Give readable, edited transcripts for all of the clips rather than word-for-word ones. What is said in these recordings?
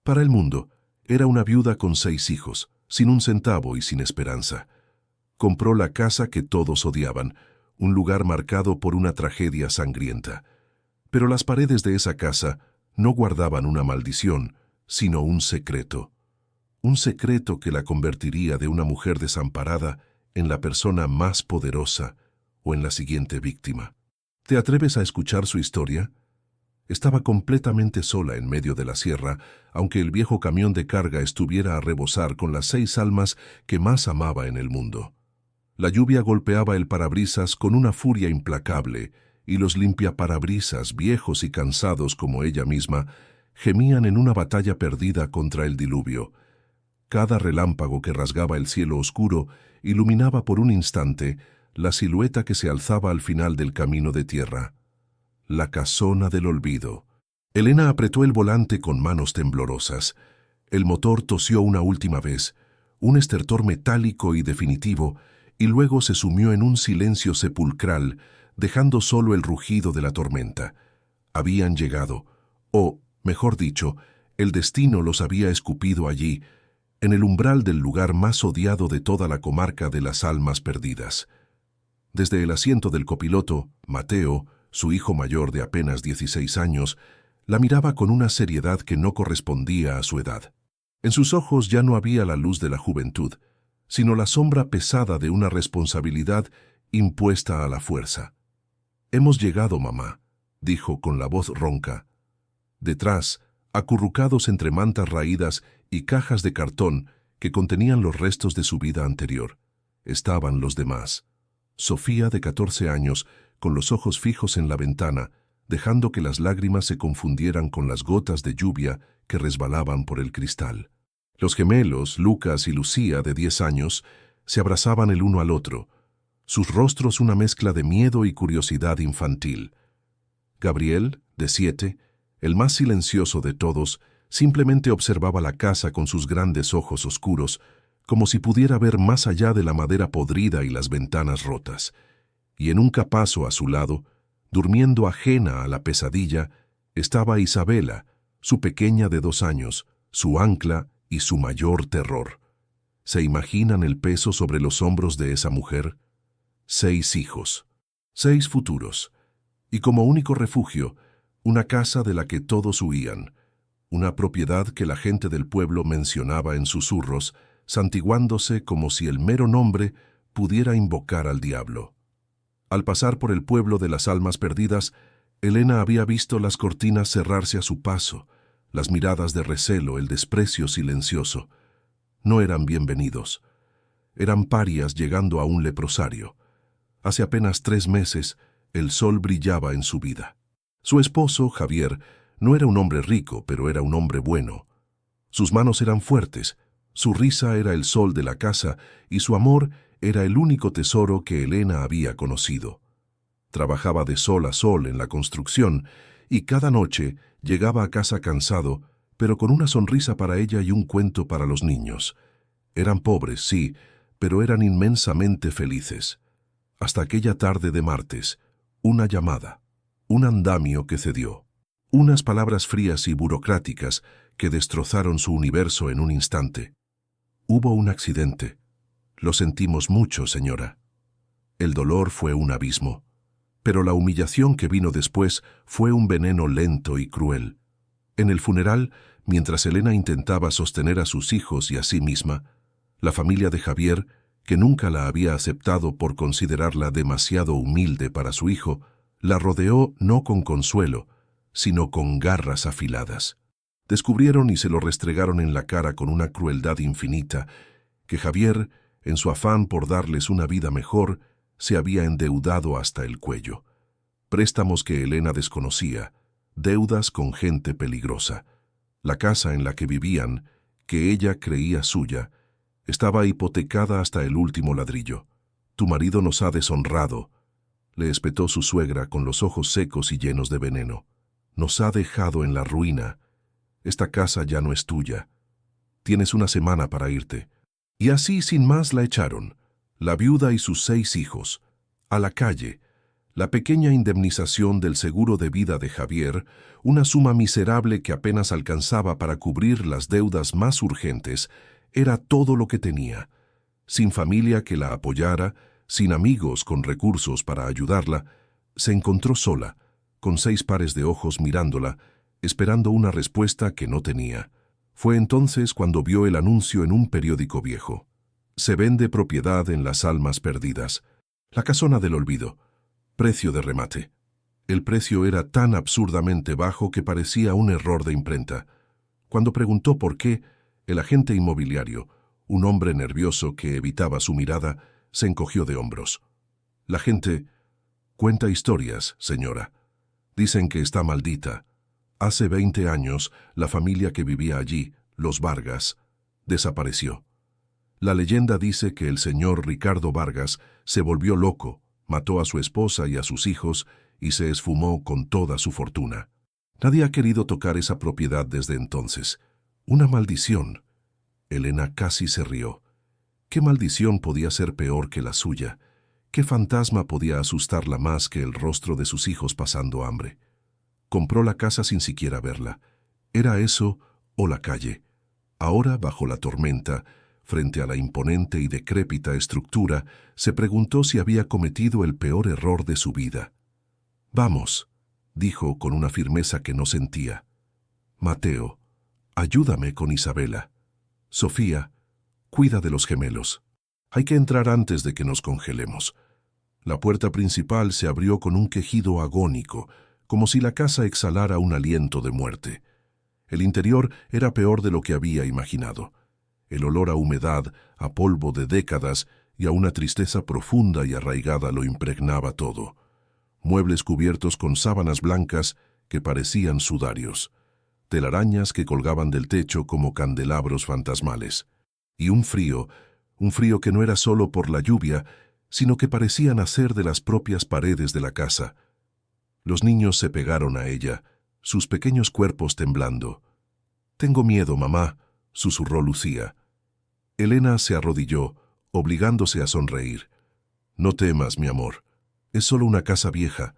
Para el mundo, era una viuda con 6 hijos, sin un centavo y sin esperanza. Compró la casa que todos odiaban, un lugar marcado por una tragedia sangrienta. Pero las paredes de esa casa no guardaban una maldición, sino un secreto. Un secreto que la convertiría de una mujer desamparada en la persona más poderosa o en la siguiente víctima. ¿Te atreves a escuchar su historia? Estaba completamente sola en medio de la sierra, aunque el viejo camión de carga estuviera a rebosar con las 6 almas que más amaba en el mundo. La lluvia golpeaba el parabrisas con una furia implacable, y los limpiaparabrisas, viejos y cansados como ella misma, gemían en una batalla perdida contra el diluvio. Cada relámpago que rasgaba el cielo oscuro iluminaba por un instante la silueta que se alzaba al final del camino de tierra. La casona del olvido. Elena apretó el volante con manos temblorosas. El motor tosió una última vez, un estertor metálico y definitivo, y luego se sumió en un silencio sepulcral, dejando solo el rugido de la tormenta. Habían llegado, o, mejor dicho, el destino los había escupido allí, en el umbral del lugar más odiado de toda la comarca de las almas perdidas. Desde el asiento del copiloto, Mateo, su hijo mayor de apenas 16 años, la miraba con una seriedad que no correspondía a su edad. En sus ojos ya no había la luz de la juventud, sino la sombra pesada de una responsabilidad impuesta a la fuerza. «Hemos llegado, mamá», dijo con la voz ronca. Detrás, acurrucados entre mantas raídas y cajas de cartón que contenían los restos de su vida anterior, estaban los demás. Sofía, de 14 años, con los ojos fijos en la ventana, dejando que las lágrimas se confundieran con las gotas de lluvia que resbalaban por el cristal. Los gemelos, Lucas y Lucía, de 10 años, se abrazaban el uno al otro, sus rostros una mezcla de miedo y curiosidad infantil. Gabriel, de 7, el más silencioso de todos, simplemente observaba la casa con sus grandes ojos oscuros, como si pudiera ver más allá de la madera podrida y las ventanas rotas. Y en un capazo a su lado, durmiendo ajena a la pesadilla, estaba Isabela, su pequeña de 2 años, su ancla y su mayor terror. ¿Se imaginan el peso sobre los hombros de esa mujer? 6 hijos, 6 futuros, y como único refugio, una casa de la que todos huían, una propiedad que la gente del pueblo mencionaba en susurros, santiguándose como si el mero nombre pudiera invocar al diablo. Al pasar por el pueblo de las almas perdidas, Elena había visto las cortinas cerrarse a su paso, las miradas de recelo, el desprecio silencioso. No eran bienvenidos. Eran parias llegando a un leprosario. Hace apenas 3 meses, el sol brillaba en su vida. Su esposo, Javier, no era un hombre rico, pero era un hombre bueno. Sus manos eran fuertes, su risa era el sol de la casa y su amor era el único tesoro que Elena había conocido. Trabajaba de sol a sol en la construcción y cada noche llegaba a casa cansado, pero con una sonrisa para ella y un cuento para los niños. Eran pobres, sí, pero eran inmensamente felices. Hasta aquella tarde de martes, una llamada, un andamio que cedió, unas palabras frías y burocráticas que destrozaron su universo en un instante. Hubo un accidente. Lo sentimos mucho, señora. El dolor fue un abismo, pero la humillación que vino después fue un veneno lento y cruel. En el funeral, mientras Elena intentaba sostener a sus hijos y a sí misma, la familia de Javier, que nunca la había aceptado por considerarla demasiado humilde para su hijo, la rodeó no con consuelo, sino con garras afiladas. Descubrieron y se lo restregaron en la cara con una crueldad infinita, que Javier, en su afán por darles una vida mejor, se había endeudado hasta el cuello. Préstamos que Elena desconocía, deudas con gente peligrosa. La casa en la que vivían, que ella creía suya, estaba hipotecada hasta el último ladrillo. «Tu marido nos ha deshonrado», le espetó su suegra con los ojos secos y llenos de veneno. «Nos ha dejado en la ruina. Esta casa ya no es tuya. Tienes una semana para irte». Y así sin más la echaron, la viuda y sus 6 hijos, a la calle, La pequeña indemnización del seguro de vida de Javier, una suma miserable que apenas alcanzaba para cubrir las deudas más urgentes, era todo lo que tenía. Sin familia que la apoyara, sin amigos con recursos para ayudarla, se encontró sola, con 6 pares de ojos mirándola, esperando una respuesta que no tenía. Fue entonces cuando vio el anuncio en un periódico viejo. Se vende propiedad en Las Almas Perdidas. La casona del olvido. Precio de remate. El precio era tan absurdamente bajo que parecía un error de imprenta. Cuando preguntó por qué, el agente inmobiliario, un hombre nervioso que evitaba su mirada, se encogió de hombros. La gente cuenta historias, señora. Dicen que está maldita. Hace 20 años, la familia que vivía allí, los Vargas, desapareció. La leyenda dice que el señor Ricardo Vargas se volvió loco, mató a su esposa y a sus hijos y se esfumó con toda su fortuna. Nadie ha querido tocar esa propiedad desde entonces. Una maldición. Elena casi se rió. ¿Qué maldición podía ser peor que la suya? ¿Qué fantasma podía asustarla más que el rostro de sus hijos pasando hambre? Compró la casa sin siquiera verla. ¿Era eso o la calle? Ahora, bajo la tormenta, frente a la imponente y decrépita estructura, se preguntó si había cometido el peor error de su vida. «Vamos», dijo con una firmeza que no sentía. «Mateo, ayúdame con Isabela. Sofía, cuida de los gemelos. Hay que entrar antes de que nos congelemos». La puerta principal se abrió con un quejido agónico, como si la casa exhalara un aliento de muerte. El interior era peor de lo que había imaginado. El olor a humedad, a polvo de décadas y a una tristeza profunda y arraigada lo impregnaba todo. Muebles cubiertos con sábanas blancas que parecían sudarios, telarañas que colgaban del techo como candelabros fantasmales, y un frío que no era solo por la lluvia, sino que parecía nacer de las propias paredes de la casa. Los niños se pegaron a ella, sus pequeños cuerpos temblando. «Tengo miedo, mamá», susurró Lucía. Elena se arrodilló, obligándose a sonreír. «No temas, mi amor. Es solo una casa vieja.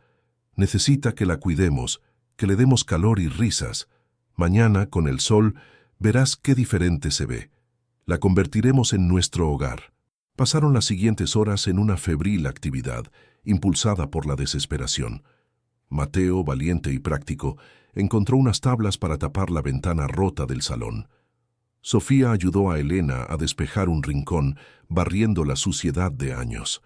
Necesita que la cuidemos, que le demos calor y risas. Mañana, con el sol, verás qué diferente se ve. La convertiremos en nuestro hogar». Pasaron las siguientes horas en una febril actividad, impulsada por la desesperación. Mateo, valiente y práctico, encontró unas tablas para tapar la ventana rota del salón. Sofía ayudó a Elena a despejar un rincón, barriendo la suciedad de años.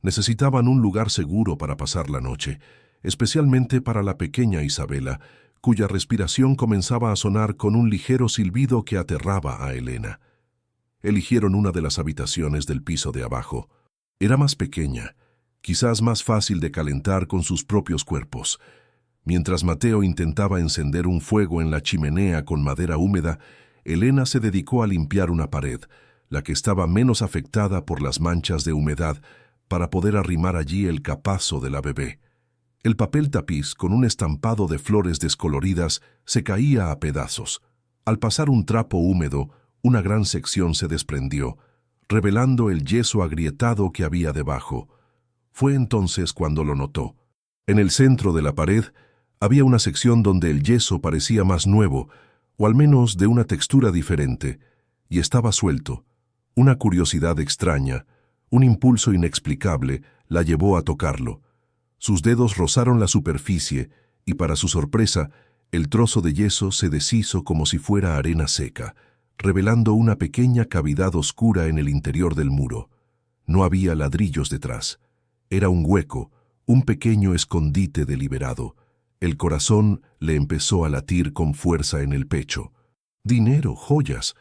Necesitaban un lugar seguro para pasar la noche, especialmente para la pequeña Isabela, cuya respiración comenzaba a sonar con un ligero silbido que aterraba a Elena. Eligieron una de las habitaciones del piso de abajo. Era más pequeña, quizás más fácil de calentar con sus propios cuerpos. Mientras Mateo intentaba encender un fuego en la chimenea con madera húmeda, Elena se dedicó a limpiar una pared, la que estaba menos afectada por las manchas de humedad, para poder arrimar allí el capazo de la bebé. El papel tapiz, con un estampado de flores descoloridas, se caía a pedazos. Al pasar un trapo húmedo, una gran sección se desprendió, revelando el yeso agrietado que había debajo. Fue entonces cuando lo notó. En el centro de la pared había una sección donde el yeso parecía más nuevo, o al menos de una textura diferente, y estaba suelto. Una curiosidad extraña, un impulso inexplicable, la llevó a tocarlo. Sus dedos rozaron la superficie, y para su sorpresa, el trozo de yeso se deshizo como si fuera arena seca, revelando una pequeña cavidad oscura en el interior del muro. No había ladrillos detrás. Era un hueco, un pequeño escondite deliberado. El corazón le empezó a latir con fuerza en el pecho. Dinero, joyas,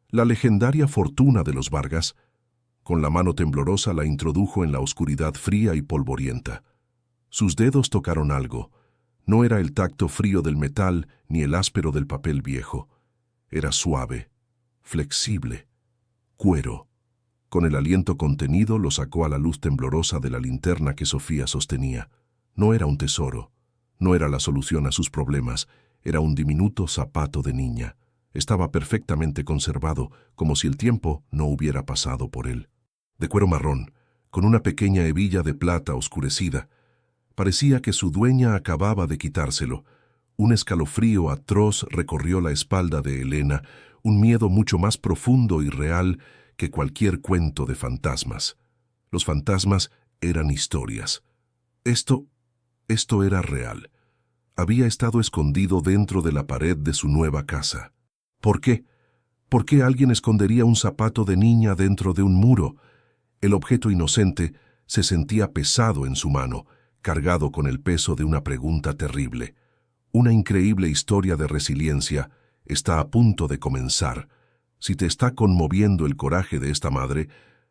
la legendaria fortuna de los Vargas. Con la mano temblorosa la introdujo en la oscuridad fría y polvorienta. Sus dedos tocaron algo. No era el tacto frío del metal ni el áspero del papel viejo. Era suave, flexible, cuero. Con el aliento contenido lo sacó a la luz temblorosa de la linterna que Sofía sostenía. No era un tesoro, no era la solución a sus problemas, era un diminuto zapato de niña. Estaba perfectamente conservado, como si el tiempo no hubiera pasado por él. De cuero marrón, con una pequeña hebilla de plata oscurecida. Parecía que su dueña acababa de quitárselo. Un escalofrío atroz recorrió la espalda de Elena, un miedo mucho más profundo y real que cualquier cuento de fantasmas. Los fantasmas eran historias. Esto era real. Había estado escondido dentro de la pared de su nueva casa. ¿Por qué? ¿Por qué alguien escondería un zapato de niña dentro de un muro? El objeto inocente se sentía pesado en su mano, cargado con el peso de una pregunta terrible. Una increíble historia de resiliencia está a punto de comenzar. Si te está conmoviendo el coraje de esta madre,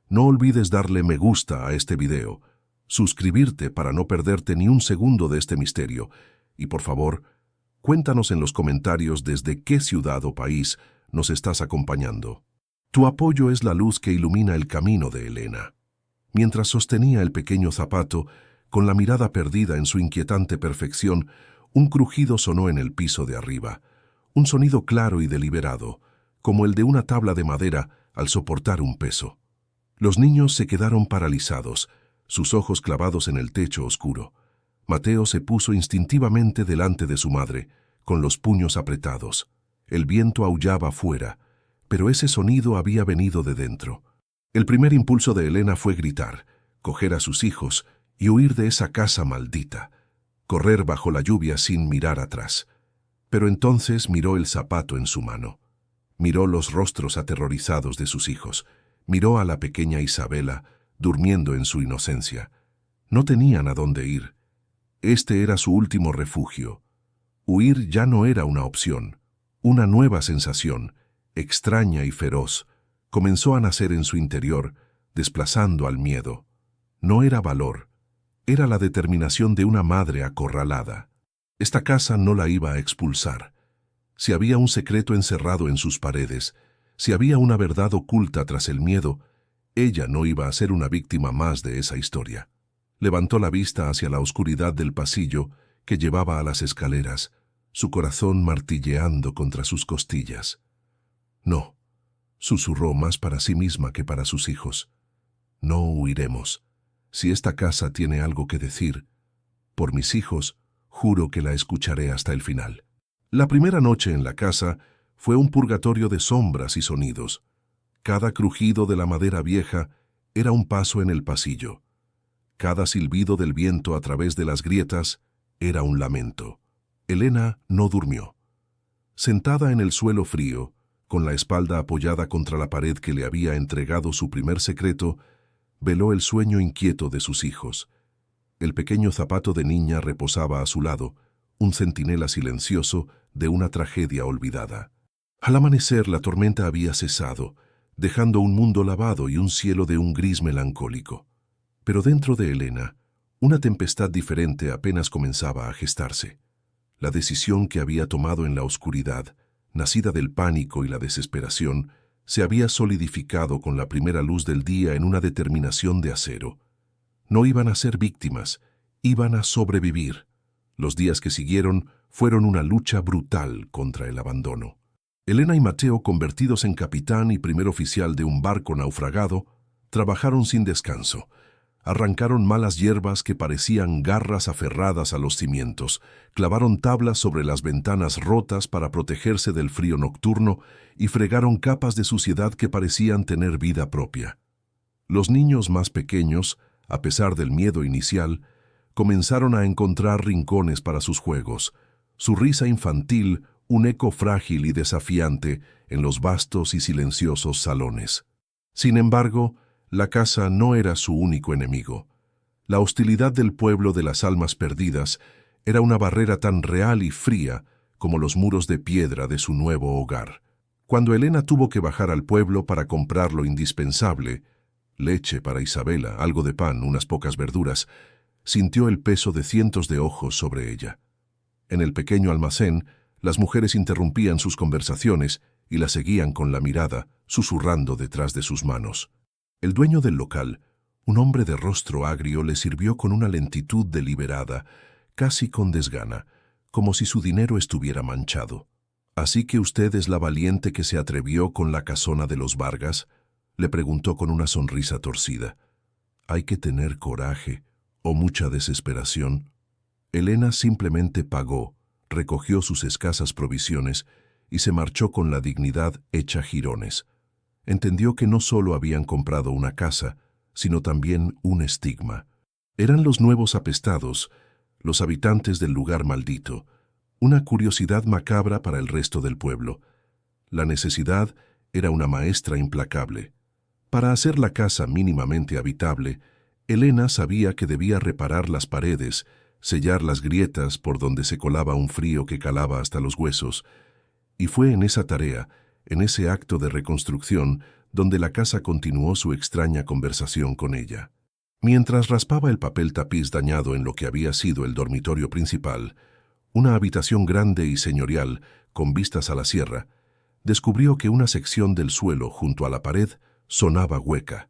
no olvides darle me gusta a este video, suscribirte para no perderte ni un segundo de este misterio, y por favor, cuéntanos en los comentarios desde qué ciudad o país nos estás acompañando. Tu apoyo es la luz que ilumina el camino de Elena. Mientras sostenía el pequeño zapato, con la mirada perdida en su inquietante perfección, un crujido sonó en el piso de arriba, un sonido claro y deliberado, como el de una tabla de madera al soportar un peso. Los niños se quedaron paralizados, sus ojos clavados en el techo oscuro. Mateo se puso instintivamente delante de su madre, con los puños apretados. El viento aullaba fuera, pero ese sonido había venido de dentro. El primer impulso de Elena fue gritar, coger a sus hijos y huir de esa casa maldita, correr bajo la lluvia sin mirar atrás. Pero entonces miró el zapato en su mano. Miró los rostros aterrorizados de sus hijos. Miró a la pequeña Isabela, durmiendo en su inocencia. No tenían a dónde ir. Este era su último refugio. Huir ya no era una opción. Una nueva sensación, extraña y feroz, comenzó a nacer en su interior, desplazando al miedo. No era valor, era la determinación de una madre acorralada. Esta casa no la iba a expulsar. Si había un secreto encerrado en sus paredes, si había una verdad oculta tras el miedo, ella no iba a ser una víctima más de esa historia. Levantó la vista hacia la oscuridad del pasillo que llevaba a las escaleras, su corazón martilleando contra sus costillas. No, susurró más para sí misma que para sus hijos. No huiremos. Si esta casa tiene algo que decir, por mis hijos, juro que la escucharé hasta el final. La primera noche en la casa fue un purgatorio de sombras y sonidos. Cada crujido de la madera vieja era un paso en el pasillo. Cada silbido del viento a través de las grietas era un lamento. Elena no durmió. Sentada en el suelo frío, con la espalda apoyada contra la pared que le había entregado su primer secreto, veló el sueño inquieto de sus hijos. El pequeño zapato de niña reposaba a su lado, un centinela silencioso de una tragedia olvidada. Al amanecer la tormenta había cesado, dejando un mundo lavado y un cielo de un gris melancólico. Pero dentro de Elena, una tempestad diferente apenas comenzaba a gestarse. La decisión que había tomado en la oscuridad, nacida del pánico y la desesperación, se había solidificado con la primera luz del día en una determinación de acero. No iban a ser víctimas, iban a sobrevivir. Los días que siguieron fueron una lucha brutal contra el abandono. Elena y Mateo, convertidos en capitán y primer oficial de un barco naufragado, trabajaron sin descanso. Arrancaron malas hierbas que parecían garras aferradas a los cimientos, clavaron tablas sobre las ventanas rotas para protegerse del frío nocturno y fregaron capas de suciedad que parecían tener vida propia. Los niños más pequeños, a pesar del miedo inicial, comenzaron a encontrar rincones para sus juegos, su risa infantil un eco frágil y desafiante en los vastos y silenciosos salones. Sin embargo, la casa no era su único enemigo. La hostilidad del pueblo de las almas perdidas era una barrera tan real y fría como los muros de piedra de su nuevo hogar. Cuando Elena tuvo que bajar al pueblo para comprar lo indispensable, leche para Isabela, algo de pan, unas pocas verduras, sintió el peso de cientos de ojos sobre ella. En el pequeño almacén, las mujeres interrumpían sus conversaciones y la seguían con la mirada, susurrando detrás de sus manos. El dueño del local, un hombre de rostro agrio, le sirvió con una lentitud deliberada, casi con desgana, como si su dinero estuviera manchado. «¿Así que usted es la valiente que se atrevió con la casona de los Vargas?», le preguntó con una sonrisa torcida. «Hay que tener coraje, o mucha desesperación. Elena simplemente pagó, recogió sus escasas provisiones y se marchó con la dignidad hecha jirones. Entendió que no solo habían comprado una casa, sino también un estigma. Eran los nuevos apestados, los habitantes del lugar maldito, una curiosidad macabra para el resto del pueblo. La necesidad era una maestra implacable. Para hacer la casa mínimamente habitable, Elena sabía que debía reparar las paredes, sellar las grietas por donde se colaba un frío que calaba hasta los huesos, y fue en esa tarea, en ese acto de reconstrucción, donde la casa continuó su extraña conversación con ella. Mientras raspaba el papel tapiz dañado en lo que había sido el dormitorio principal, una habitación grande y señorial, con vistas a la sierra, descubrió que una sección del suelo junto a la pared sonaba hueca.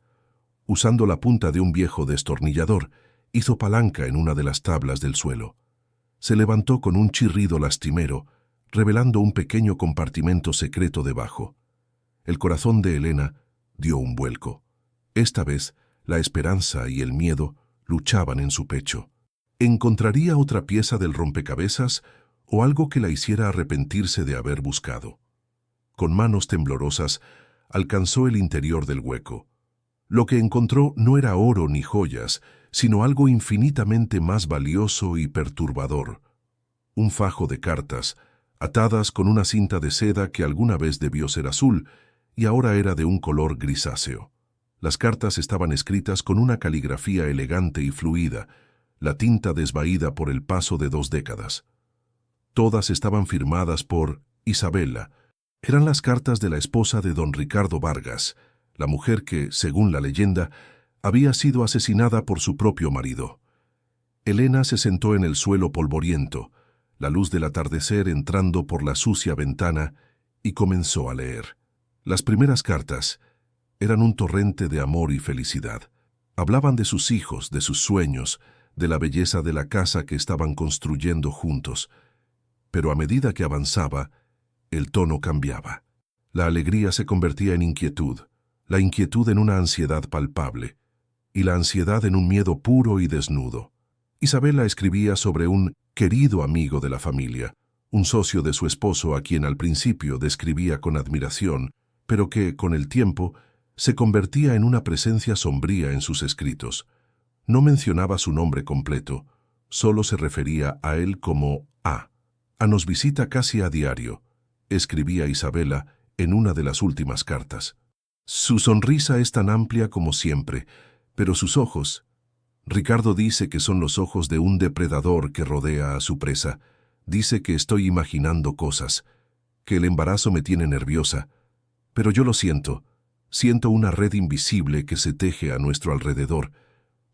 Usando la punta de un viejo destornillador, hizo palanca en una de las tablas del suelo. Se levantó con un chirrido lastimero, revelando un pequeño compartimento secreto debajo. El corazón de Elena dio un vuelco. Esta vez, la esperanza y el miedo luchaban en su pecho. ¿Encontraría otra pieza del rompecabezas o algo que la hiciera arrepentirse de haber buscado? Con manos temblorosas, alcanzó el interior del hueco. Lo que encontró no era oro ni joyas, sino algo infinitamente más valioso y perturbador. Un fajo de cartas, atadas con una cinta de seda que alguna vez debió ser azul y ahora era de un color grisáceo. Las cartas estaban escritas con una caligrafía elegante y fluida, la tinta desvaída por el paso de 2 décadas. Todas estaban firmadas por Isabela. Eran las cartas de la esposa de don Ricardo Vargas, la mujer que, según la leyenda, había sido asesinada por su propio marido. Elena se sentó en el suelo polvoriento, la luz del atardecer entrando por la sucia ventana, y comenzó a leer. Las primeras cartas eran un torrente de amor y felicidad. Hablaban de sus hijos, de sus sueños, de la belleza de la casa que estaban construyendo juntos. Pero a medida que avanzaba, el tono cambiaba. La alegría se convertía en inquietud, la inquietud en una ansiedad palpable, y la ansiedad en un miedo puro y desnudo. Isabela escribía sobre un querido amigo de la familia, un socio de su esposo a quien al principio describía con admiración, pero que, con el tiempo, se convertía en una presencia sombría en sus escritos. No mencionaba su nombre completo, solo se refería a él como A. Nos visita casi a diario, escribía Isabela en una de las últimas cartas. Su sonrisa es tan amplia como siempre, pero sus ojos... Ricardo dice que son los ojos de un depredador que rodea a su presa. Dice que estoy imaginando cosas, que el embarazo me tiene nerviosa. Pero yo lo siento. Siento una red invisible que se teje a nuestro alrededor.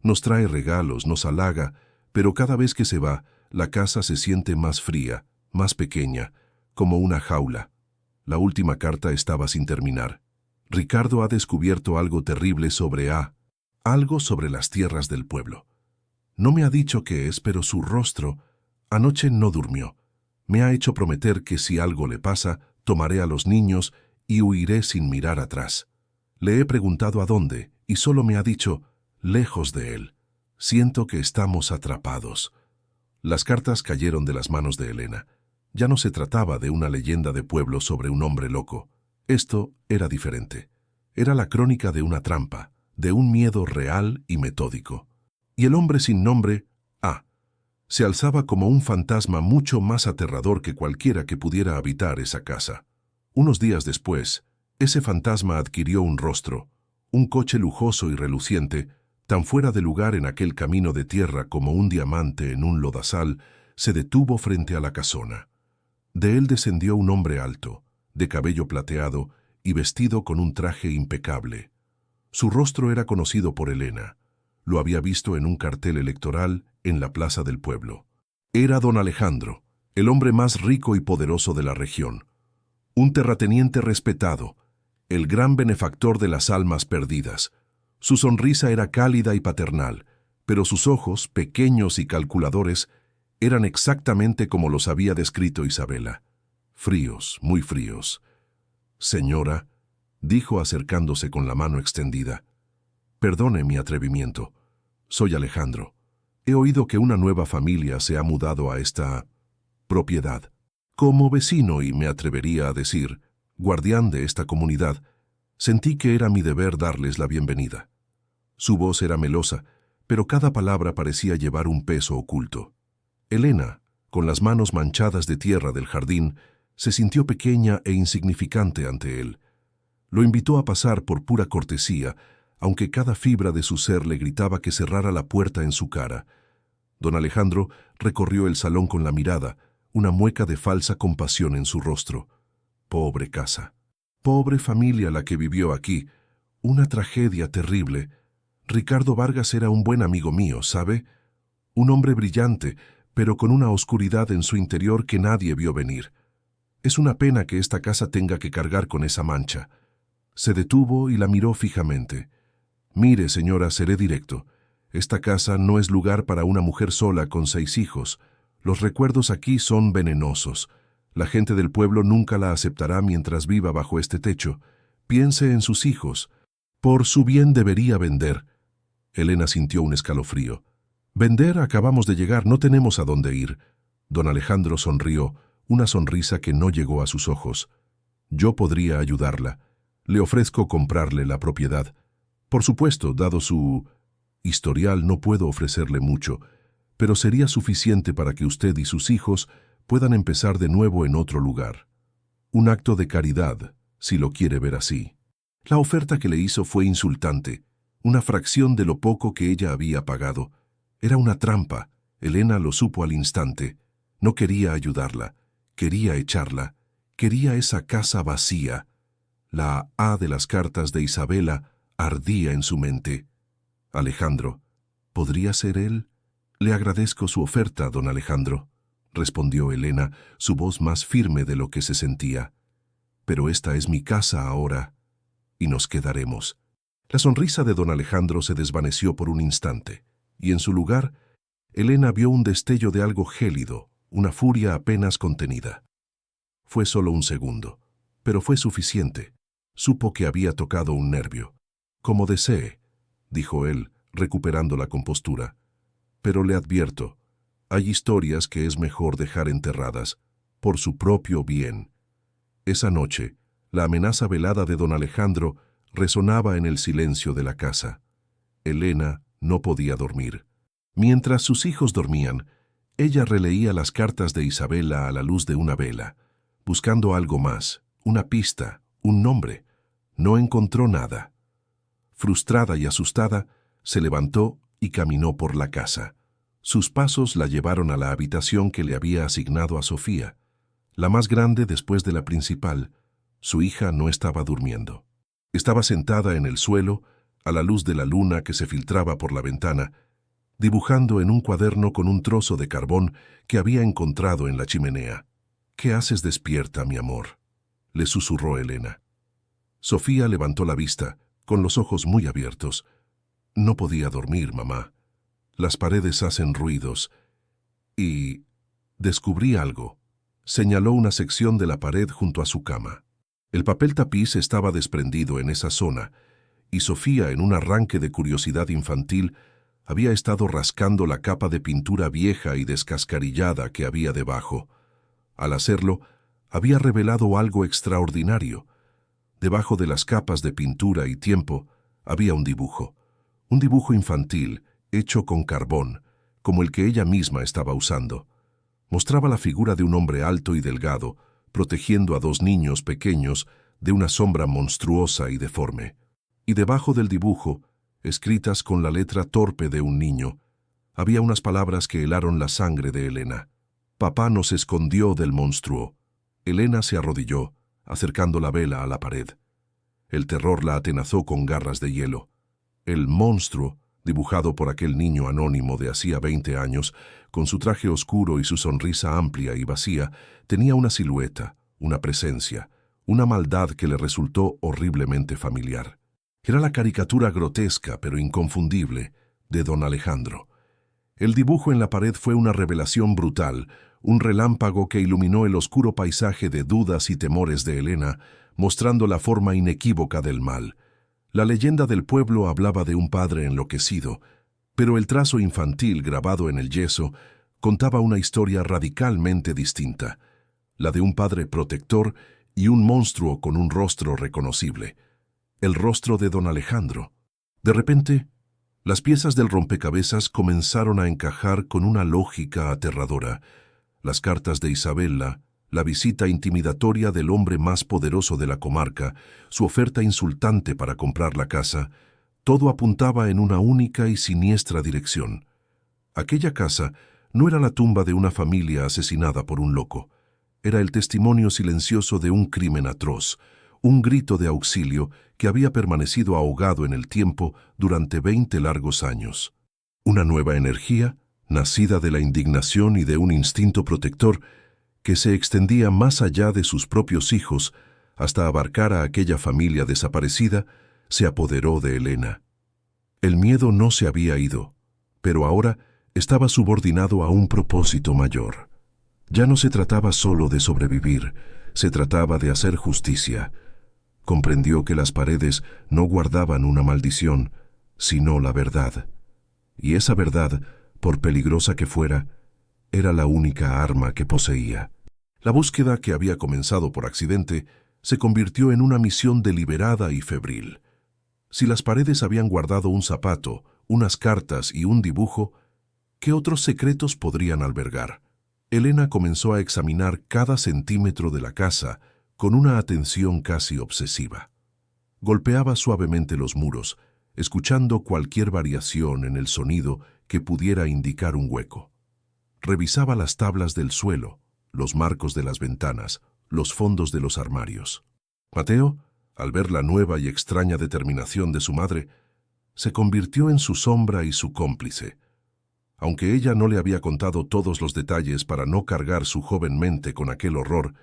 Nos trae regalos, nos halaga, pero cada vez que se va, la casa se siente más fría, más pequeña, como una jaula. La última carta estaba sin terminar. Ricardo ha descubierto algo terrible sobre A, algo sobre las tierras del pueblo. No me ha dicho qué es, pero su rostro anoche no durmió. Me ha hecho prometer que si algo le pasa, tomaré a los niños y huiré sin mirar atrás. Le he preguntado a dónde y solo me ha dicho, lejos de él. Siento que estamos atrapados. Las cartas cayeron de las manos de Elena. Ya no se trataba de una leyenda de pueblo sobre un hombre loco. Esto era diferente. Era la crónica de una trampa, de un miedo real y metódico. Y el hombre sin nombre, A, se alzaba como un fantasma mucho más aterrador que cualquiera que pudiera habitar esa casa. Unos días después, ese fantasma adquirió un rostro, un coche lujoso y reluciente, tan fuera de lugar en aquel camino de tierra como un diamante en un lodazal, se detuvo frente a la casona. De él descendió un hombre alto, de cabello plateado y vestido con un traje impecable. Su rostro era conocido por Elena. Lo había visto en un cartel electoral en la plaza del pueblo. Era don Alejandro, el hombre más rico y poderoso de la región. Un terrateniente respetado, el gran benefactor de las almas perdidas. Su sonrisa era cálida y paternal, pero sus ojos, pequeños y calculadores, eran exactamente como los había descrito Isabela. Fríos, muy fríos. «Señora», dijo acercándose con la mano extendida, «perdone mi atrevimiento. Soy Alejandro. He oído que una nueva familia se ha mudado a esta propiedad. Como vecino, y me atrevería a decir, guardián de esta comunidad, sentí que era mi deber darles la bienvenida. Su voz era melosa, pero cada palabra parecía llevar un peso oculto. Elena, con las manos manchadas de tierra del jardín, se sintió pequeña e insignificante ante él. Lo invitó a pasar por pura cortesía, aunque cada fibra de su ser le gritaba que cerrara la puerta en su cara. Don Alejandro recorrió el salón con la mirada, una mueca de falsa compasión en su rostro. Pobre casa. Pobre familia la que vivió aquí. Una tragedia terrible. Ricardo Vargas era un buen amigo mío, ¿sabe? Un hombre brillante, pero con una oscuridad en su interior que nadie vio venir. Es una pena que esta casa tenga que cargar con esa mancha. Se detuvo y la miró fijamente. Mire, señora, seré directo. Esta casa no es lugar para una mujer sola con 6 hijos. Los recuerdos aquí son venenosos. La gente del pueblo nunca la aceptará mientras viva bajo este techo. Piense en sus hijos. Por su bien debería vender. Elena sintió un escalofrío. Vender, acabamos de llegar, no tenemos a dónde ir. Don Alejandro sonrió, una sonrisa que no llegó a sus ojos. Yo podría ayudarla. Le ofrezco comprarle la propiedad. Por supuesto, dado su historial, no puedo ofrecerle mucho, pero sería suficiente para que usted y sus hijos puedan empezar de nuevo en otro lugar. Un acto de caridad, si lo quiere ver así. La oferta que le hizo fue insultante, una fracción de lo poco que ella había pagado. Era una trampa. Elena lo supo al instante. No quería ayudarla, quería echarla, quería esa casa vacía. La A de las cartas de Isabela ardía en su mente. Alejandro, ¿podría ser él? Le agradezco su oferta, don Alejandro, respondió Elena, su voz más firme de lo que se sentía. Pero esta es mi casa ahora, y nos quedaremos. La sonrisa de don Alejandro se desvaneció por un instante, y en su lugar, Elena vio un destello de algo gélido, una furia apenas contenida. Fue solo un segundo, pero fue suficiente. Supo que había tocado un nervio. Como desee, dijo él, recuperando la compostura. Pero le advierto, hay historias que es mejor dejar enterradas, por su propio bien. Esa noche, la amenaza velada de don Alejandro resonaba en el silencio de la casa. Elena no podía dormir. Mientras sus hijos dormían, ella releía las cartas de Isabela a la luz de una vela, buscando algo más, una pista, un nombre. No encontró nada. Frustrada y asustada, se levantó y caminó por la casa. Sus pasos la llevaron a la habitación que le había asignado a Sofía, la más grande después de la principal. Su hija no estaba durmiendo. Estaba sentada en el suelo, a la luz de la luna que se filtraba por la ventana, dibujando en un cuaderno con un trozo de carbón que había encontrado en la chimenea. «¿Qué haces despierta, mi amor?», le susurró Elena. Sofía levantó la vista, con los ojos muy abiertos. «No podía dormir, mamá. Las paredes hacen ruidos. Y descubrí algo». Señaló una sección de la pared junto a su cama. El papel tapiz estaba desprendido en esa zona, y Sofía, en un arranque de curiosidad infantil, había estado rascando la capa de pintura vieja y descascarillada que había debajo. Al hacerlo, había revelado algo extraordinario. Debajo de las capas de pintura y tiempo había un dibujo infantil, hecho con carbón, como el que ella misma estaba usando. Mostraba la figura de un hombre alto y delgado, protegiendo a 2 niños pequeños de una sombra monstruosa y deforme. Y debajo del dibujo, escritas con la letra torpe de un niño, había unas palabras que helaron la sangre de Elena. «Papá nos escondió del monstruo». Elena se arrodilló, acercando la vela a la pared. El terror la atenazó con garras de hielo. El monstruo, dibujado por aquel niño anónimo de hacía 20 años, con su traje oscuro y su sonrisa amplia y vacía, tenía una silueta, una presencia, una maldad que le resultó horriblemente familiar. Era la caricatura grotesca, pero inconfundible, de don Alejandro. El dibujo en la pared fue una revelación brutal, un relámpago que iluminó el oscuro paisaje de dudas y temores de Elena, mostrando la forma inequívoca del mal. La leyenda del pueblo hablaba de un padre enloquecido, Pero el trazo infantil grabado en el yeso contaba una historia radicalmente distinta, la de un padre protector y un monstruo con un rostro reconocible, el rostro de don Alejandro. De repente, las piezas del rompecabezas comenzaron a encajar con una lógica aterradora. Las cartas de Isabela, la visita intimidatoria del hombre más poderoso de la comarca, su oferta insultante para comprar la casa, todo apuntaba en una única y siniestra dirección. Aquella casa no era la tumba de una familia asesinada por un loco. Era el testimonio silencioso de un crimen atroz, un grito de auxilio que había permanecido ahogado en el tiempo durante 20 largos años. Una nueva energía, nacida de la indignación y de un instinto protector, que se extendía más allá de sus propios hijos hasta abarcar a aquella familia desaparecida, se apoderó de Elena. El miedo no se había ido, pero ahora estaba subordinado a un propósito mayor. Ya no se trataba solo de sobrevivir, se trataba de hacer justicia. Comprendió que las paredes no guardaban una maldición, sino la verdad. Y esa verdad, por peligrosa que fuera, era la única arma que poseía. La búsqueda, que había comenzado por accidente, se convirtió en una misión deliberada y febril. Si las paredes habían guardado un zapato, unas cartas y un dibujo, ¿qué otros secretos podrían albergar? Elena comenzó a examinar cada centímetro de la casa con una atención casi obsesiva. Golpeaba suavemente los muros, escuchando cualquier variación en el sonido que pudiera indicar un hueco. Revisaba las tablas del suelo, los marcos de las ventanas, los fondos de los armarios. Mateo, al ver la nueva y extraña determinación de su madre, se convirtió en su sombra y su cómplice. Aunque ella no le había contado todos los detalles para no cargar su joven mente con aquel horror,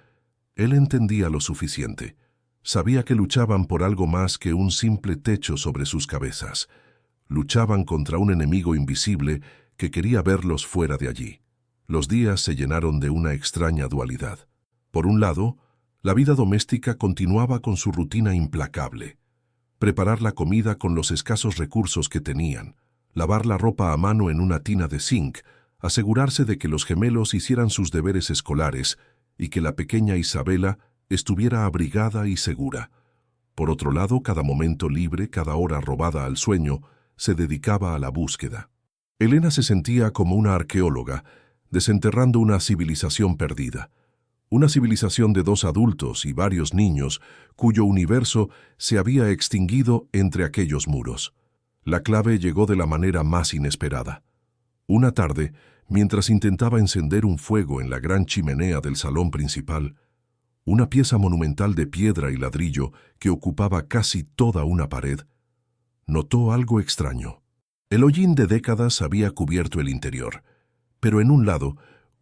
él entendía lo suficiente. Sabía que luchaban por algo más que un simple techo sobre sus cabezas. Luchaban contra un enemigo invisible que quería verlos fuera de allí. Los días se llenaron de una extraña dualidad. Por un lado, la vida doméstica continuaba con su rutina implacable. Preparar la comida con los escasos recursos que tenían, lavar la ropa a mano en una tina de zinc, asegurarse de que los gemelos hicieran sus deberes escolares y que la pequeña Isabela estuviera abrigada y segura. Por otro lado, cada momento libre, cada hora robada al sueño, se dedicaba a la búsqueda. Elena se sentía como una arqueóloga, desenterrando una civilización perdida. Una civilización de 2 adultos y varios niños, cuyo universo se había extinguido entre aquellos muros. La clave llegó de la manera más inesperada. Una tarde, mientras intentaba encender un fuego en la gran chimenea del salón principal, una pieza monumental de piedra y ladrillo que ocupaba casi toda una pared, notó algo extraño. El hollín de décadas había cubierto el interior, pero en un lado,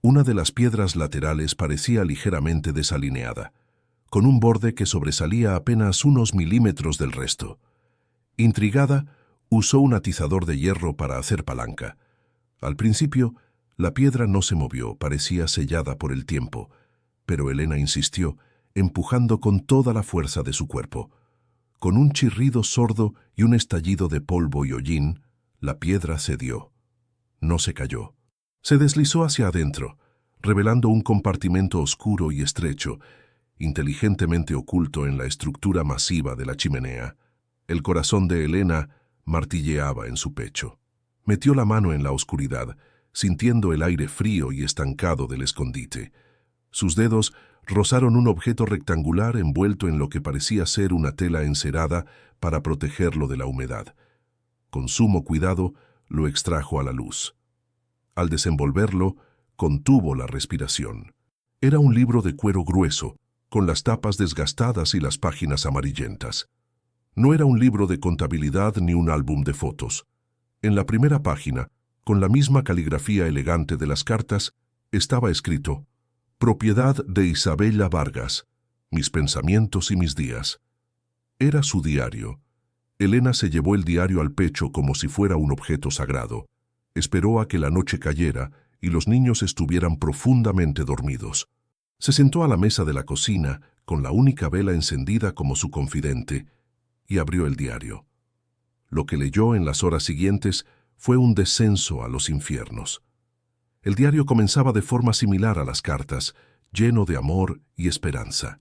una de las piedras laterales parecía ligeramente desalineada, con un borde que sobresalía apenas unos milímetros del resto. Intrigada, usó un atizador de hierro para hacer palanca. Al principio, la piedra no se movió, parecía sellada por el tiempo, pero Elena insistió, empujando con toda la fuerza de su cuerpo. Con un chirrido sordo y un estallido de polvo y hollín, la piedra cedió. No se cayó. Se deslizó hacia adentro, revelando un compartimento oscuro y estrecho, inteligentemente oculto en la estructura masiva de la chimenea. El corazón de Elena martilleaba en su pecho. Metió la mano en la oscuridad, sintiendo el aire frío y estancado del escondite. Sus dedos rozaron un objeto rectangular envuelto en lo que parecía ser una tela encerada para protegerlo de la humedad. Con sumo cuidado, lo extrajo a la luz. Al desenvolverlo, contuvo la respiración. Era un libro de cuero grueso, con las tapas desgastadas y las páginas amarillentas. No era un libro de contabilidad ni un álbum de fotos. En la primera página, con la misma caligrafía elegante de las cartas, estaba escrito: «Propiedad de Isabela Vargas, mis pensamientos y mis días». Era su diario. Elena se llevó el diario al pecho como si fuera un objeto sagrado. Esperó a que la noche cayera y los niños estuvieran profundamente dormidos. Se sentó a la mesa de la cocina, con la única vela encendida como su confidente, y abrió el diario. Lo que leyó en las horas siguientes fue un descenso a los infiernos. El diario comenzaba de forma similar a las cartas, lleno de amor y esperanza.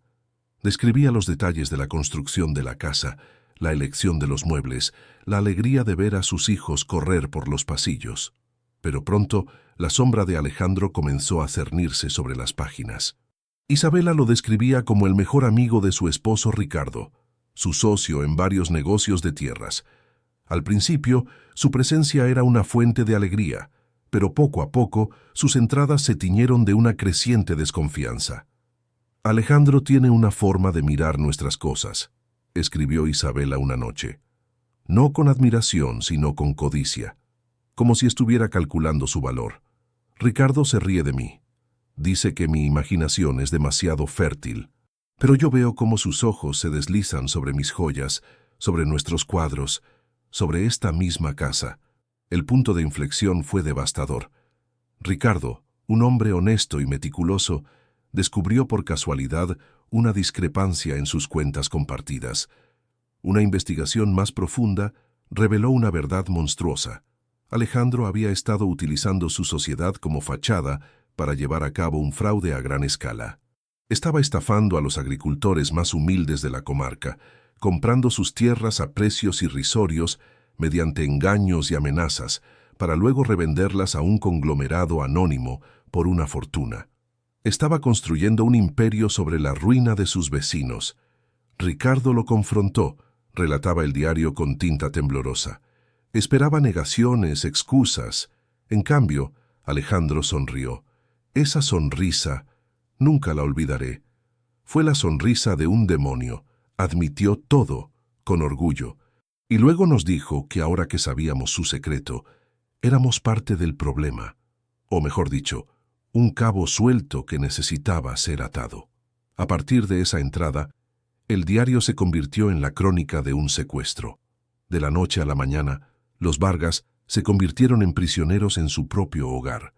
Describía los detalles de la construcción de la casa, la elección de los muebles, la alegría de ver a sus hijos correr por los pasillos. Pero pronto, la sombra de Alejandro comenzó a cernirse sobre las páginas. Isabela lo describía como el mejor amigo de su esposo Ricardo, su socio en varios negocios de tierras. Al principio, su presencia era una fuente de alegría, pero poco a poco sus entradas se tiñeron de una creciente desconfianza. «Alejandro tiene una forma de mirar nuestras cosas», escribió Isabela una noche. «No con admiración, sino con codicia, como si estuviera calculando su valor. Ricardo se ríe de mí. Dice que mi imaginación es demasiado fértil, pero yo veo cómo sus ojos se deslizan sobre mis joyas, sobre nuestros cuadros, sobre esta misma casa». El punto de inflexión fue devastador. Ricardo, un hombre honesto y meticuloso, descubrió por casualidad una discrepancia en sus cuentas compartidas. Una investigación más profunda reveló una verdad monstruosa. Alejandro había estado utilizando su sociedad como fachada para llevar a cabo un fraude a gran escala. Estaba estafando a los agricultores más humildes de la comarca, comprando sus tierras a precios irrisorios mediante engaños y amenazas, para luego revenderlas a un conglomerado anónimo por una fortuna. Estaba construyendo un imperio sobre la ruina de sus vecinos. Ricardo lo confrontó, relataba el diario con tinta temblorosa. Esperaba negaciones, excusas. En cambio, Alejandro sonrió. Esa sonrisa, nunca la olvidaré. Fue la sonrisa de un demonio. Admitió todo, con orgullo. Y luego nos dijo que ahora que sabíamos su secreto, éramos parte del problema. O mejor dicho, un cabo suelto que necesitaba ser atado. A partir de esa entrada, el diario se convirtió en la crónica de un secuestro. De la noche a la mañana, los Vargas se convirtieron en prisioneros en su propio hogar.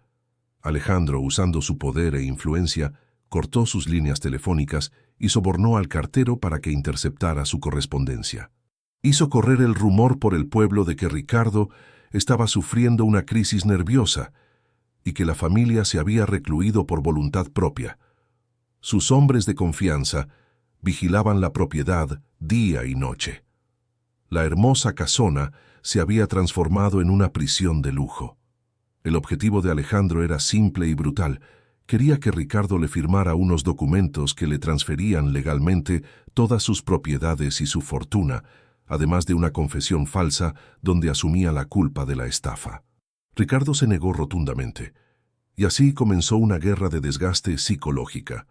Alejandro, usando su poder e influencia, cortó sus líneas telefónicas y sobornó al cartero para que interceptara su correspondencia. Hizo correr el rumor por el pueblo de que Ricardo estaba sufriendo una crisis nerviosa y que la familia se había recluido por voluntad propia. Sus hombres de confianza vigilaban la propiedad día y noche. La hermosa casona se había transformado en una prisión de lujo. El objetivo de Alejandro era simple y brutal. Quería que Ricardo le firmara unos documentos que le transferían legalmente todas sus propiedades y su fortuna, además de una confesión falsa donde asumía la culpa de la estafa. Ricardo se negó rotundamente, y así comenzó una guerra de desgaste psicológica.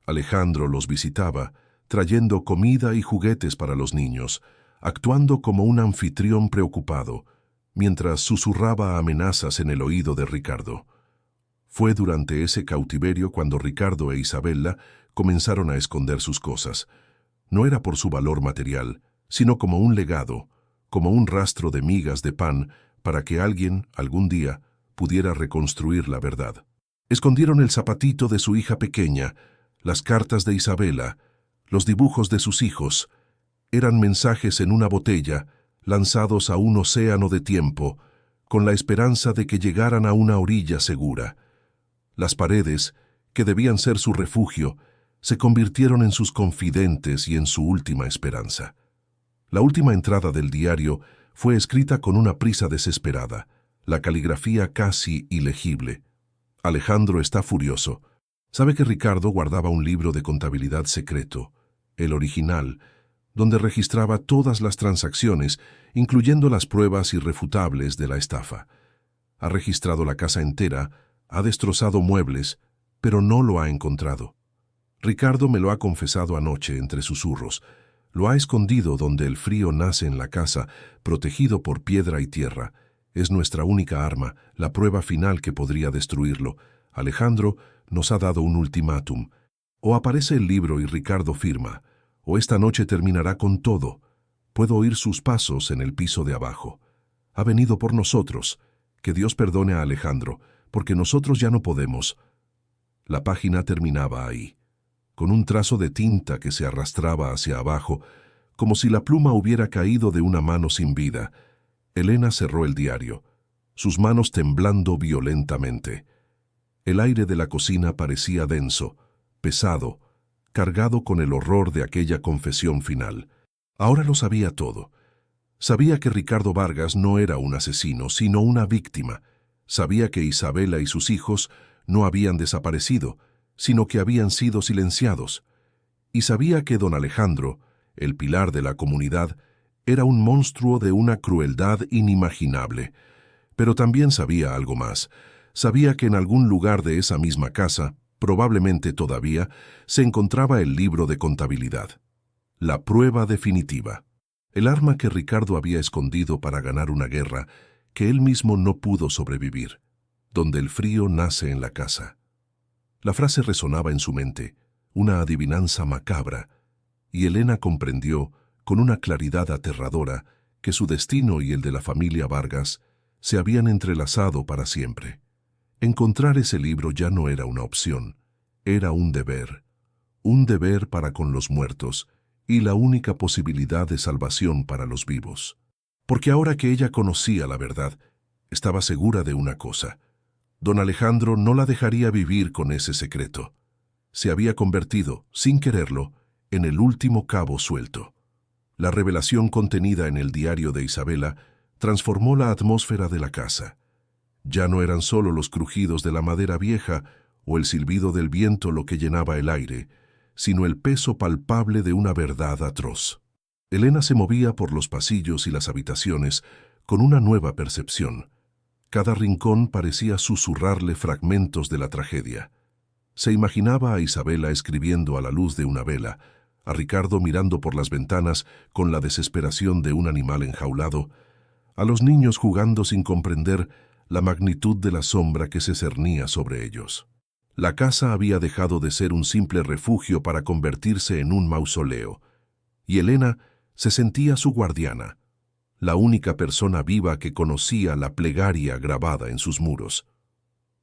Alejandro los visitaba, trayendo comida y juguetes para los niños, actuando como un anfitrión preocupado, mientras susurraba amenazas en el oído de Ricardo. Fue durante ese cautiverio cuando Ricardo e Isabela comenzaron a esconder sus cosas. No era por su valor material, sino como un legado, como un rastro de migas de pan para que alguien, algún día, pudiera reconstruir la verdad. Escondieron el zapatito de su hija pequeña, las cartas de Isabela, los dibujos de sus hijos. Eran mensajes en una botella, lanzados a un océano de tiempo, con la esperanza de que llegaran a una orilla segura. Las paredes, que debían ser su refugio, se convirtieron en sus confidentes y en su última esperanza. La última entrada del diario fue escrita con una prisa desesperada, la caligrafía casi ilegible. Alejandro está furioso. Sabe que Ricardo guardaba un libro de contabilidad secreto, el original, donde registraba todas las transacciones, incluyendo las pruebas irrefutables de la estafa. Ha registrado la casa entera, ha destrozado muebles, pero no lo ha encontrado. Ricardo me lo ha confesado anoche entre susurros. Lo ha escondido donde el frío nace en la casa, protegido por piedra y tierra. Es nuestra única arma, la prueba final que podría destruirlo. Alejandro nos ha dado un ultimátum. O aparece el libro y Ricardo firma, o esta noche terminará con todo. Puedo oír sus pasos en el piso de abajo. Ha venido por nosotros. Que Dios perdone a Alejandro, porque nosotros ya no podemos. La página terminaba ahí, con un trazo de tinta que se arrastraba hacia abajo, como si la pluma hubiera caído de una mano sin vida. Elena cerró el diario. sus manos temblando violentamente. El aire de la cocina parecía denso, pesado, cargado con el horror de aquella confesión final. Ahora lo sabía todo. Sabía que Ricardo Vargas no era un asesino, sino una víctima. Sabía que Isabela y sus hijos no habían desaparecido, sino que habían sido silenciados. Y sabía que don Alejandro, el pilar de la comunidad, era un monstruo de una crueldad inimaginable. Pero también sabía algo más. Sabía que en algún lugar de esa misma casa, probablemente todavía, se encontraba el libro de contabilidad. La prueba definitiva. El arma que Ricardo había escondido para ganar una guerra que él mismo no pudo sobrevivir, donde el frío nace en la casa. La frase resonaba en su mente, una adivinanza macabra, y Elena comprendió, con una claridad aterradora, que su destino y el de la familia Vargas se habían entrelazado para siempre. Encontrar ese libro ya no era una opción, era un deber para con los muertos y la única posibilidad de salvación para los vivos. Porque ahora que ella conocía la verdad, estaba segura de una cosa: don Alejandro no la dejaría vivir con ese secreto. Se había convertido, sin quererlo, en el último cabo suelto. La revelación contenida en el diario de Isabela transformó la atmósfera de la casa. Ya no eran solo los crujidos de la madera vieja o el silbido del viento lo que llenaba el aire, sino el peso palpable de una verdad atroz. Elena se movía por los pasillos y las habitaciones con una nueva percepción. Cada rincón parecía susurrarle fragmentos de la tragedia. Se imaginaba a Isabela escribiendo a la luz de una vela, a Ricardo mirando por las ventanas con la desesperación de un animal enjaulado, a los niños jugando sin comprender la magnitud de la sombra que se cernía sobre ellos. La casa había dejado de ser un simple refugio para convertirse en un mausoleo, y Elena se sentía su guardiana, la única persona viva que conocía la plegaria grabada en sus muros.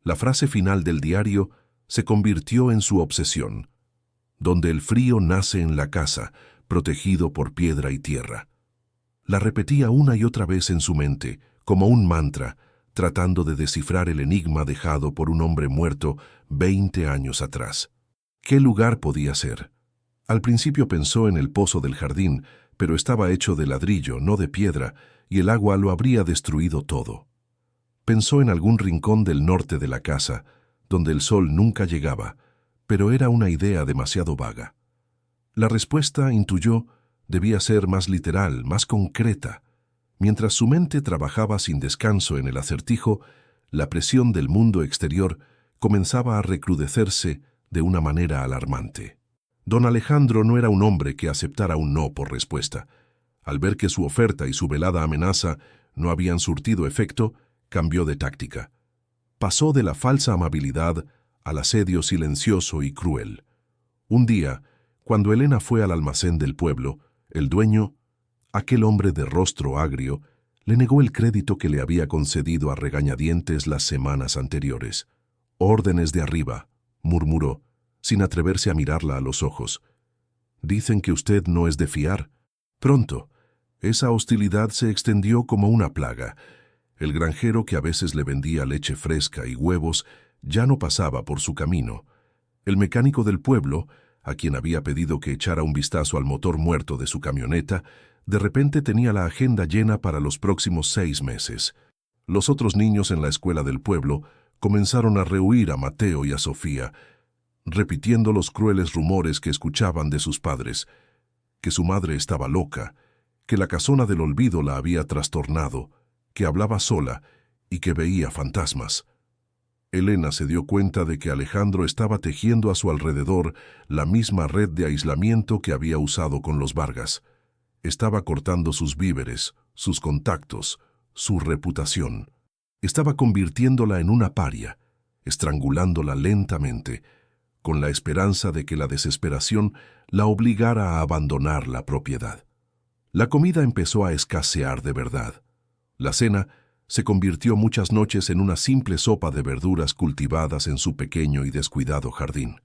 La frase final del diario se convirtió en su obsesión: donde el frío nace en la casa, protegido por piedra y tierra. La repetía una y otra vez en su mente, como un mantra, tratando de descifrar el enigma dejado por un hombre muerto 20 años atrás. ¿Qué lugar podía ser? Al principio pensó en el pozo del jardín, pero estaba hecho de ladrillo, no de piedra, y el agua lo habría destruido todo. Pensó en algún rincón del norte de la casa, donde el sol nunca llegaba, pero era una idea demasiado vaga. La respuesta, intuyó, debía ser más literal, más concreta. Mientras su mente trabajaba sin descanso en el acertijo, la presión del mundo exterior comenzaba a recrudecerse de una manera alarmante. Don Alejandro no era un hombre que aceptara un no por respuesta. Al ver que su oferta y su velada amenaza no habían surtido efecto, cambió de táctica. Pasó de la falsa amabilidad al asedio silencioso y cruel. Un día, cuando Elena fue al almacén del pueblo, el dueño, aquel hombre de rostro agrio, le negó el crédito que le había concedido a regañadientes las semanas anteriores. «Órdenes de arriba», murmuró, sin atreverse a mirarla a los ojos. «Dicen que usted no es de fiar». Pronto, esa hostilidad se extendió como una plaga. El granjero que a veces le vendía leche fresca y huevos ya no pasaba por su camino. El mecánico del pueblo, a quien había pedido que echara un vistazo al motor muerto de su camioneta, de repente tenía la agenda llena para los próximos 6 meses. Los otros niños en la escuela del pueblo comenzaron a rehuir a Mateo y a Sofía, repitiendo los crueles rumores que escuchaban de sus padres, que su madre estaba loca, que la casona del olvido la había trastornado, que hablaba sola y que veía fantasmas. Elena se dio cuenta de que Alejandro estaba tejiendo a su alrededor la misma red de aislamiento que había usado con los Vargas. Estaba cortando sus víveres, sus contactos, su reputación. Estaba convirtiéndola en una paria, estrangulándola lentamente, con la esperanza de que la desesperación la obligara a abandonar la propiedad. La comida empezó a escasear de verdad. La cena se convirtió muchas noches en una simple sopa de verduras cultivadas en su pequeño y descuidado jardín.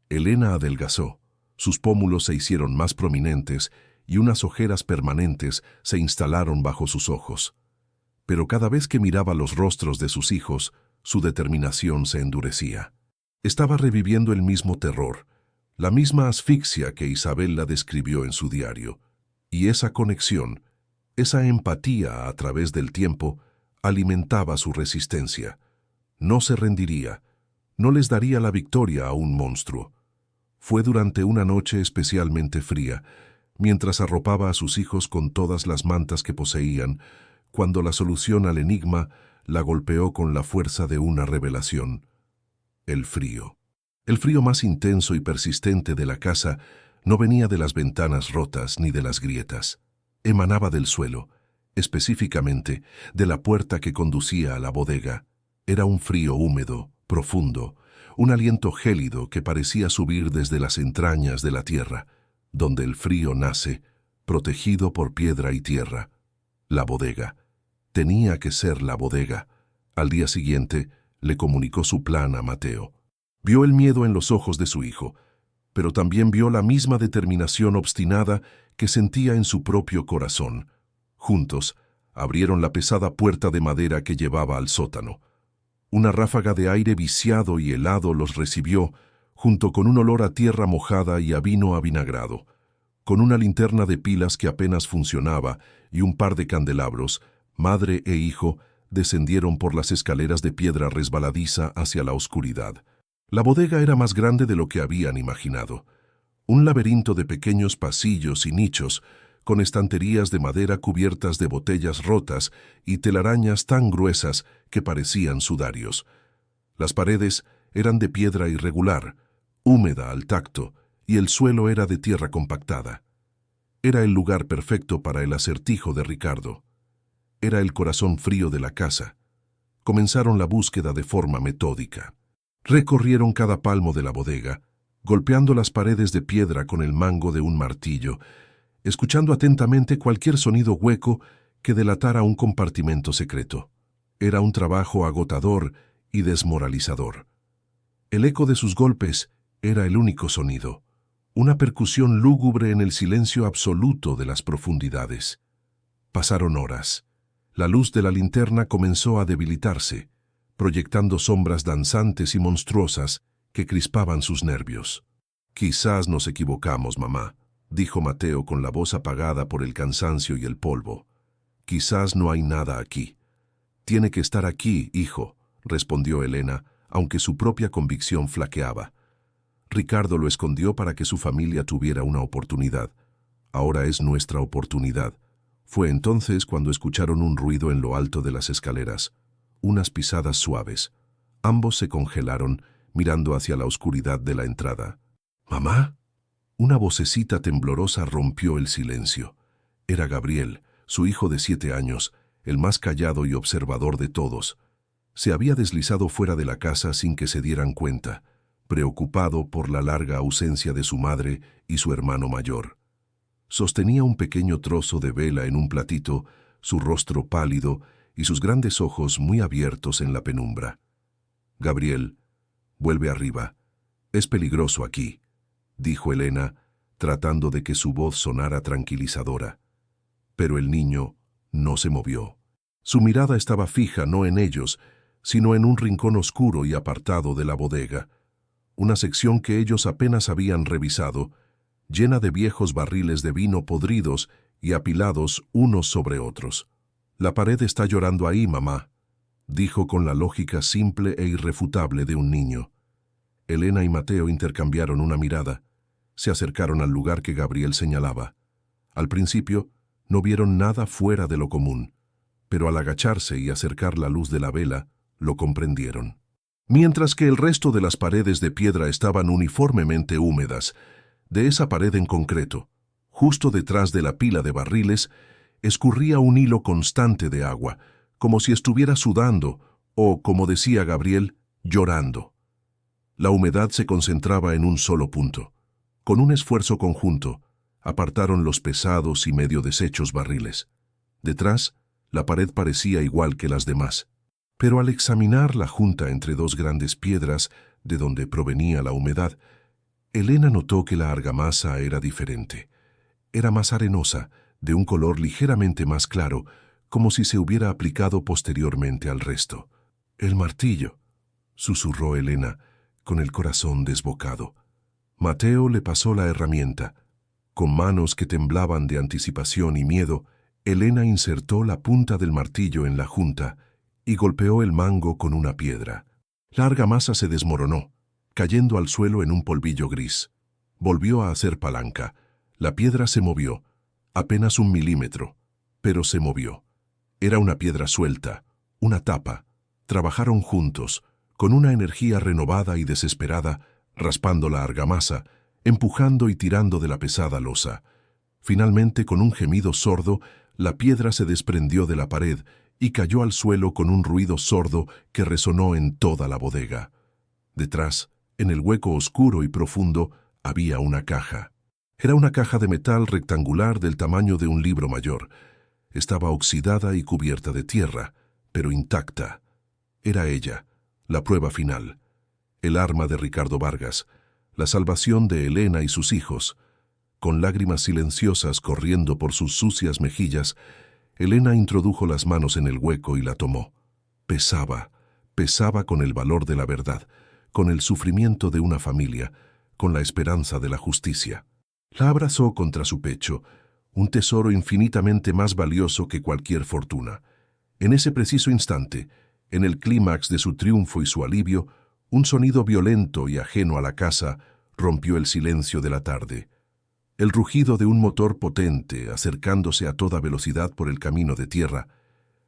Elena adelgazó, sus pómulos se hicieron más prominentes y unas ojeras permanentes se instalaron bajo sus ojos. pero cada vez que miraba los rostros de sus hijos, su determinación se endurecía. Estaba reviviendo el mismo terror, la misma asfixia que Isabel la describió en su diario, y esa conexión, esa empatía a través del tiempo, alimentaba su resistencia. No se rendiría, no les daría la victoria a un monstruo. Fue durante una noche especialmente fría, mientras arropaba a sus hijos con todas las mantas que poseían, cuando la solución al enigma la golpeó con la fuerza de una revelación. El frío. El frío más intenso y persistente de la casa no venía de las ventanas rotas ni de las grietas. Emanaba del suelo, específicamente de la puerta que conducía a la bodega. Era un frío húmedo, profundo, un aliento gélido que parecía subir desde las entrañas de la tierra, donde el frío nace, protegido por piedra y tierra. La bodega. Tenía que ser la bodega. Al día siguiente, le comunicó su plan a Mateo. Vio el miedo en los ojos de su hijo, pero también vio la misma determinación obstinada que sentía en su propio corazón. Juntos, abrieron la pesada puerta de madera que llevaba al sótano. Una ráfaga de aire viciado y helado los recibió, junto con un olor a tierra mojada y a vino avinagrado. Con una linterna de pilas que apenas funcionaba y un par de candelabros, madre e hijo descendieron por las escaleras de piedra resbaladiza hacia la oscuridad. La bodega era más grande de lo que habían imaginado. Un laberinto de pequeños pasillos y nichos, con estanterías de madera cubiertas de botellas rotas y telarañas tan gruesas que parecían sudarios. Las paredes eran de piedra irregular, húmeda al tacto, y el suelo era de tierra compactada. Era el lugar perfecto para el acertijo de Ricardo. Era el corazón frío de la casa. Comenzaron la búsqueda de forma metódica. Recorrieron cada palmo de la bodega, golpeando las paredes de piedra con el mango de un martillo, escuchando atentamente cualquier sonido hueco que delatara un compartimento secreto. Era un trabajo agotador y desmoralizador. El eco de sus golpes era el único sonido, una percusión lúgubre en el silencio absoluto de las profundidades. Pasaron horas. La luz de la linterna comenzó a debilitarse, proyectando sombras danzantes y monstruosas que crispaban sus nervios. «Quizás nos equivocamos, mamá», dijo Mateo con la voz apagada por el cansancio y el polvo. «Quizás no hay nada aquí». «Tiene que estar aquí, hijo», respondió Elena, aunque su propia convicción flaqueaba. Ricardo lo escondió para que su familia tuviera una oportunidad. Ahora es nuestra oportunidad. Fue entonces cuando escucharon un ruido en lo alto de las escaleras, unas pisadas suaves. Ambos se congelaron, mirando hacia la oscuridad de la entrada. «¿Mamá?» Una vocecita temblorosa rompió el silencio. Era Gabriel, su hijo de 7 años, el más callado y observador de todos. Se había deslizado fuera de la casa sin que se dieran cuenta, preocupado por la larga ausencia de su madre y su hermano mayor. Sostenía un pequeño trozo de vela en un platito, su rostro pálido y sus grandes ojos muy abiertos en la penumbra. «Gabriel, vuelve arriba. Es peligroso aquí», dijo Elena, tratando de que su voz sonara tranquilizadora. Pero el niño no se movió. Su mirada estaba fija no en ellos, sino en un rincón oscuro y apartado de la bodega, una sección que ellos apenas habían revisado, llena de viejos barriles de vino podridos y apilados unos sobre otros. «La pared está llorando ahí, mamá», dijo con la lógica simple e irrefutable de un niño. Elena y Mateo intercambiaron una mirada. Se acercaron al lugar que Gabriel señalaba. Al principio, no vieron nada fuera de lo común, pero al agacharse y acercar la luz de la vela, lo comprendieron. Mientras que el resto de las paredes de piedra estaban uniformemente húmedas, de esa pared en concreto, justo detrás de la pila de barriles, escurría un hilo constante de agua, como si estuviera sudando o, como decía Gabriel, llorando. La humedad se concentraba en un solo punto. Con un esfuerzo conjunto, apartaron los pesados y medio deshechos barriles. Detrás, la pared parecía igual que las demás. Pero al examinar la junta entre dos grandes piedras de donde provenía la humedad, Elena notó que la argamasa era diferente. Era más arenosa, de un color ligeramente más claro, como si se hubiera aplicado posteriormente al resto. «El martillo», susurró Elena, con el corazón desbocado. Mateo le pasó la herramienta. Con manos que temblaban de anticipación y miedo, Elena insertó la punta del martillo en la junta y golpeó el mango con una piedra. La argamasa se desmoronó, cayendo al suelo en un polvillo gris. Volvió a hacer palanca. La piedra se movió, apenas 1 milímetro, pero se movió. Era una piedra suelta, una tapa. Trabajaron juntos, con una energía renovada y desesperada, raspando la argamasa, empujando y tirando de la pesada losa. Finalmente, con un gemido sordo, la piedra se desprendió de la pared y cayó al suelo con un ruido sordo que resonó en toda la bodega. Detrás, en el hueco oscuro y profundo, había una caja. Era una caja de metal rectangular del tamaño de un libro mayor. Estaba oxidada y cubierta de tierra, pero intacta. Era ella, la prueba final. El arma de Ricardo Vargas, la salvación de Elena y sus hijos. Con lágrimas silenciosas corriendo por sus sucias mejillas, Elena introdujo las manos en el hueco y la tomó. Pesaba con el valor de la verdad, con el sufrimiento de una familia, con la esperanza de la justicia. La abrazó contra su pecho, un tesoro infinitamente más valioso que cualquier fortuna. En ese preciso instante, en el clímax de su triunfo y su alivio, un sonido violento y ajeno a la casa rompió el silencio de la tarde. El rugido de un motor potente acercándose a toda velocidad por el camino de tierra,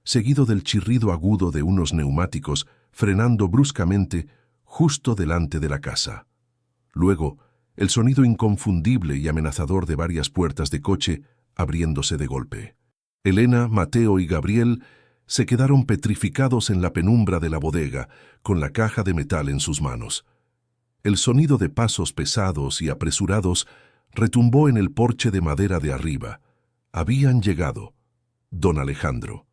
seguido del chirrido agudo de unos neumáticos frenando bruscamente justo delante de la casa. Luego, el sonido inconfundible y amenazador de varias puertas de coche abriéndose de golpe. Elena, Mateo y Gabriel se quedaron petrificados en la penumbra de la bodega, con la caja de metal en sus manos. El sonido de pasos pesados y apresurados retumbó en el porche de madera de arriba. Habían llegado. Don Alejandro.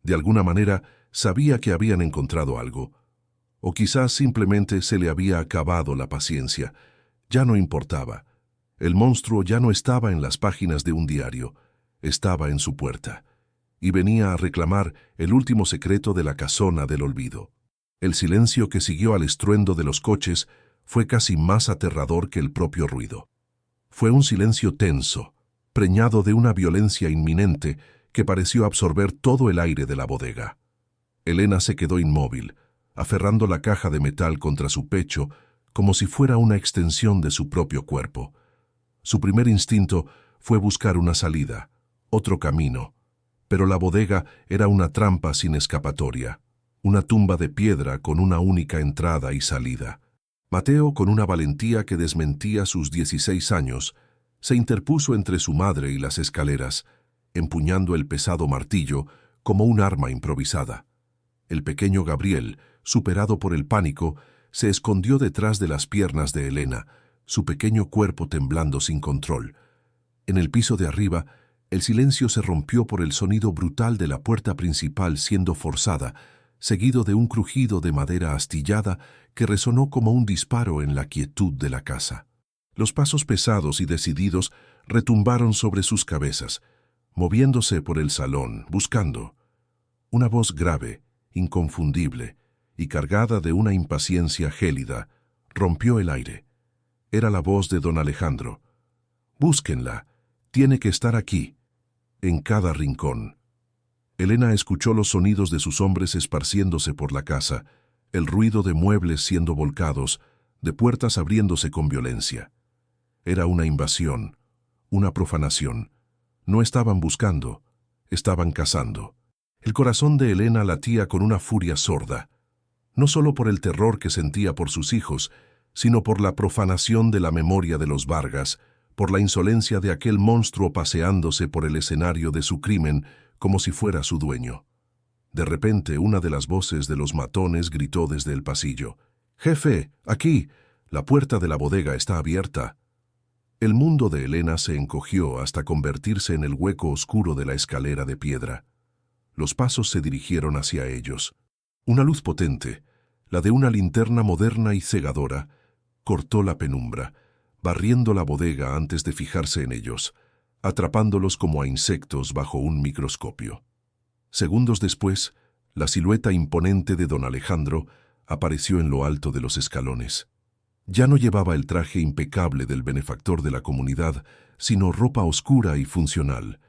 De alguna manera, sabía que habían encontrado algo. O quizás simplemente se le había acabado la paciencia. Ya no importaba. El monstruo ya no estaba en las páginas de un diario. Estaba en su puerta. Y venía a reclamar el último secreto de la casona del olvido. El silencio que siguió al estruendo de los coches fue casi más aterrador que el propio ruido. Fue un silencio tenso, preñado de una violencia inminente que pareció absorber todo el aire de la bodega. Elena se quedó inmóvil, aferrando la caja de metal contra su pecho como si fuera una extensión de su propio cuerpo. Su primer instinto fue buscar una salida, otro camino, pero la bodega era una trampa sin escapatoria, una tumba de piedra con una única entrada y salida. Mateo, con una valentía que desmentía sus 16 años, se interpuso entre su madre y las escaleras, empuñando el pesado martillo como un arma improvisada. El pequeño Gabriel, superado por el pánico, se escondió detrás de las piernas de Elena, su pequeño cuerpo temblando sin control. En el piso de arriba, el silencio se rompió por el sonido brutal de la puerta principal siendo forzada, seguido de un crujido de madera astillada que resonó como un disparo en la quietud de la casa. Los pasos pesados y decididos retumbaron sobre sus cabezas, moviéndose por el salón, buscando. Una voz grave, inconfundible y cargada de una impaciencia gélida, rompió el aire. Era la voz de don Alejandro. «Búsquenla, tiene que estar aquí, en cada rincón». Elena escuchó los sonidos de sus hombres esparciéndose por la casa, el ruido de muebles siendo volcados, de puertas abriéndose con violencia. Era una invasión, una profanación. No estaban buscando, estaban cazando. El corazón de Elena latía con una furia sorda, no solo por el terror que sentía por sus hijos, sino por la profanación de la memoria de los Vargas, por la insolencia de aquel monstruo paseándose por el escenario de su crimen como si fuera su dueño. De repente, una de las voces de los matones gritó desde el pasillo: «¡Jefe, aquí! La puerta de la bodega está abierta». El mundo de Elena se encogió hasta convertirse en el hueco oscuro de la escalera de piedra. Los pasos se dirigieron hacia ellos. Una luz potente, la de una linterna moderna y cegadora, cortó la penumbra, barriendo la bodega antes de fijarse en ellos, atrapándolos como a insectos bajo un microscopio. Segundos después, la silueta imponente de don Alejandro apareció en lo alto de los escalones. Ya no llevaba el traje impecable del benefactor de la comunidad, sino ropa oscura y funcional,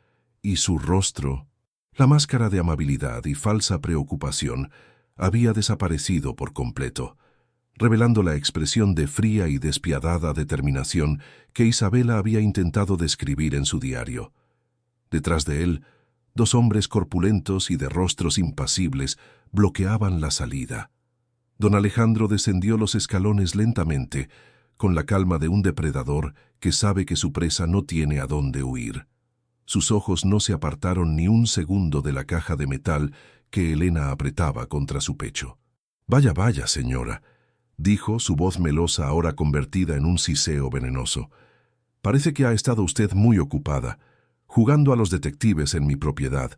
y su rostro, la máscara de amabilidad y falsa preocupación, había desaparecido por completo, revelando la expresión de fría y despiadada determinación que Isabela había intentado describir en su diario. Detrás de él, dos hombres corpulentos y de rostros impasibles bloqueaban la salida. Don Alejandro descendió los escalones lentamente, con la calma de un depredador que sabe que su presa no tiene a dónde huir. Sus ojos no se apartaron ni un segundo de la caja de metal que Elena apretaba contra su pecho. «Vaya, vaya, señora», dijo, su voz melosa ahora convertida en un siseo venenoso. «Parece que ha estado usted muy ocupada, jugando a los detectives en mi propiedad».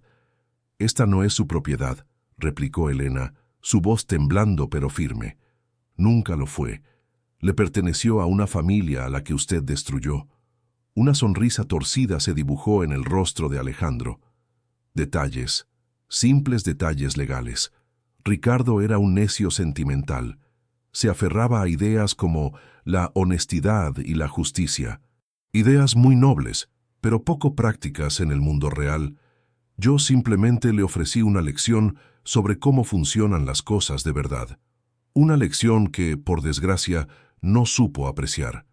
«Esta no es su propiedad», replicó Elena, su voz temblando pero firme. «Nunca lo fue. Le perteneció a una familia a la que usted destruyó». Una sonrisa torcida se dibujó en el rostro de Alejandro. Detalles, simples detalles legales. Ricardo era un necio sentimental. Se aferraba a ideas como la honestidad y la justicia. Ideas muy nobles, pero poco prácticas en el mundo real. Yo simplemente le ofrecí una lección sobre cómo funcionan las cosas de verdad. Una lección que, por desgracia, no supo apreciar.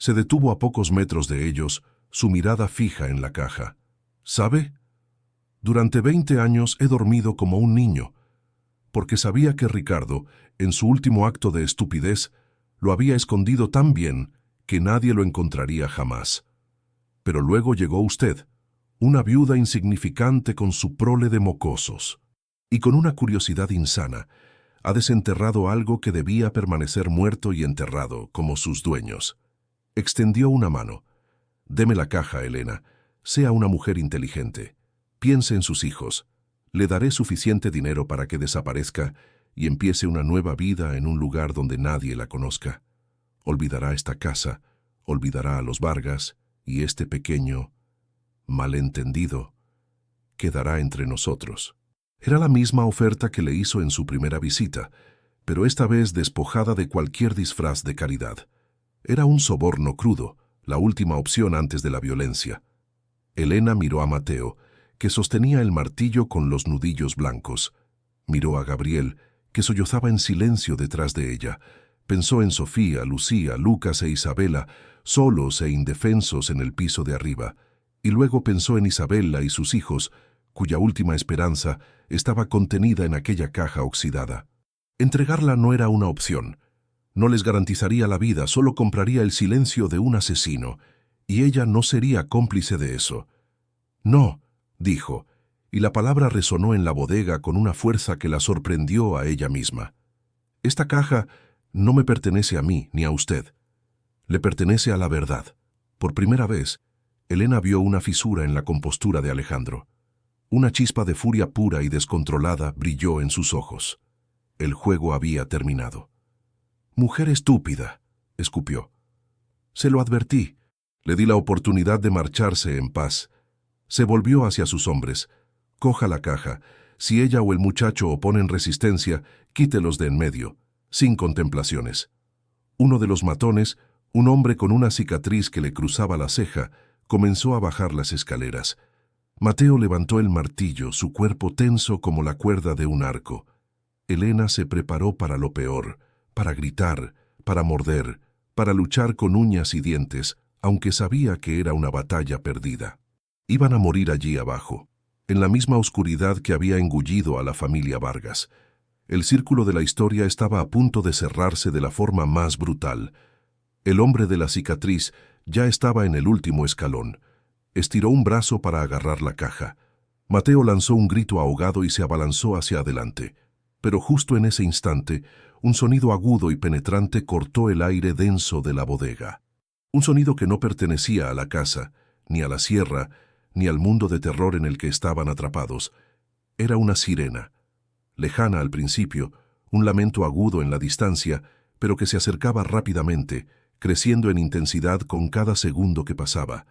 Se detuvo a pocos metros de ellos, su mirada fija en la caja. ¿Sabe? Durante 20 años he dormido como un niño, porque sabía que Ricardo, en su último acto de estupidez, lo había escondido tan bien que nadie lo encontraría jamás. Pero luego llegó usted, una viuda insignificante con su prole de mocosos, y con una curiosidad insana, ha desenterrado algo que debía permanecer muerto y enterrado, como sus dueños. Extendió una mano. «Deme la caja, Elena. Sea una mujer inteligente. Piense en sus hijos. Le daré suficiente dinero para que desaparezca y empiece una nueva vida en un lugar donde nadie la conozca. Olvidará esta casa, olvidará a los Vargas, y este pequeño malentendido quedará entre nosotros». Era la misma oferta que le hizo en su primera visita, pero esta vez despojada de cualquier disfraz de caridad. Era un soborno crudo, la última opción antes de la violencia. Elena miró a Mateo, que sostenía el martillo con los nudillos blancos. Miró a Gabriel, que sollozaba en silencio detrás de ella. Pensó en Sofía, Lucía, Lucas e Isabela, solos e indefensos en el piso de arriba. Y luego pensó en Isabela y sus hijos, cuya última esperanza estaba contenida en aquella caja oxidada. Entregarla no era una opción. No les garantizaría la vida, solo compraría el silencio de un asesino, y ella no sería cómplice de eso. «No», dijo, y la palabra resonó en la bodega con una fuerza que la sorprendió a ella misma. «Esta caja no me pertenece a mí ni a usted. Le pertenece a la verdad». Por primera vez, Elena vio una fisura en la compostura de Alejandro. Una chispa de furia pura y descontrolada brilló en sus ojos. El juego había terminado. «Mujer estúpida», escupió. «Se lo advertí. Le di la oportunidad de marcharse en paz». Se volvió hacia sus hombres. «Coja la caja. Si ella o el muchacho oponen resistencia, quítelos de en medio, sin contemplaciones». Uno de los matones, un hombre con una cicatriz que le cruzaba la ceja, comenzó a bajar las escaleras. Mateo levantó el martillo, su cuerpo tenso como la cuerda de un arco. Elena se preparó para lo peor, para gritar, para morder, para luchar con uñas y dientes, aunque sabía que era una batalla perdida. Iban a morir allí abajo, en la misma oscuridad que había engullido a la familia Vargas. El círculo de la historia estaba a punto de cerrarse de la forma más brutal. El hombre de la cicatriz ya estaba en el último escalón. Estiró un brazo para agarrar la caja. Mateo lanzó un grito ahogado y se abalanzó hacia adelante. Pero justo en ese instante, un sonido agudo y penetrante cortó el aire denso de la bodega. Un sonido que no pertenecía a la casa, ni a la sierra, ni al mundo de terror en el que estaban atrapados. Era una sirena. Lejana al principio, un lamento agudo en la distancia, pero que se acercaba rápidamente, creciendo en intensidad con cada segundo que pasaba.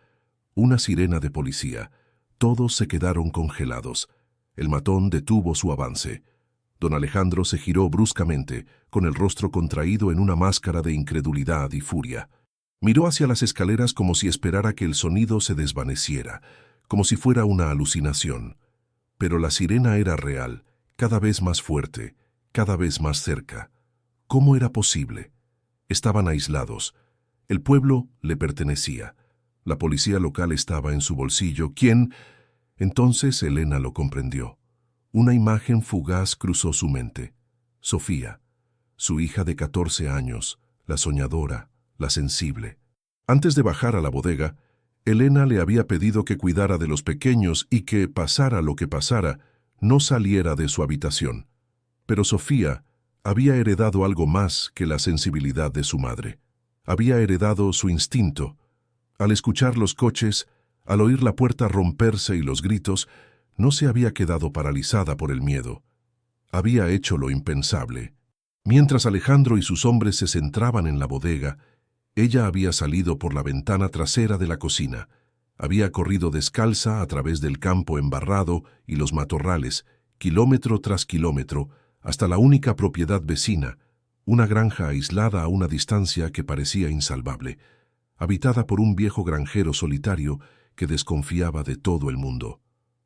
Una sirena de policía. Todos se quedaron congelados. El matón detuvo su avance. Don Alejandro se giró bruscamente, con el rostro contraído en una máscara de incredulidad y furia. Miró hacia las escaleras como si esperara que el sonido se desvaneciera, como si fuera una alucinación. Pero la sirena era real, cada vez más fuerte, cada vez más cerca. ¿Cómo era posible? Estaban aislados. El pueblo le pertenecía. La policía local estaba en su bolsillo. ¿Quién? Entonces Elena lo comprendió. Una imagen fugaz cruzó su mente. Sofía, su hija de 14 años, la soñadora, la sensible. Antes de bajar a la bodega, Elena le había pedido que cuidara de los pequeños y que, pasara lo que pasara, no saliera de su habitación. Pero Sofía había heredado algo más que la sensibilidad de su madre. Había heredado su instinto. Al escuchar los coches, al oír la puerta romperse y los gritos, no se había quedado paralizada por el miedo. Había hecho lo impensable. Mientras Alejandro y sus hombres se centraban en la bodega, ella había salido por la ventana trasera de la cocina. Había corrido descalza a través del campo embarrado y los matorrales, kilómetro tras kilómetro, hasta la única propiedad vecina, una granja aislada a una distancia que parecía insalvable, habitada por un viejo granjero solitario que desconfiaba de todo el mundo.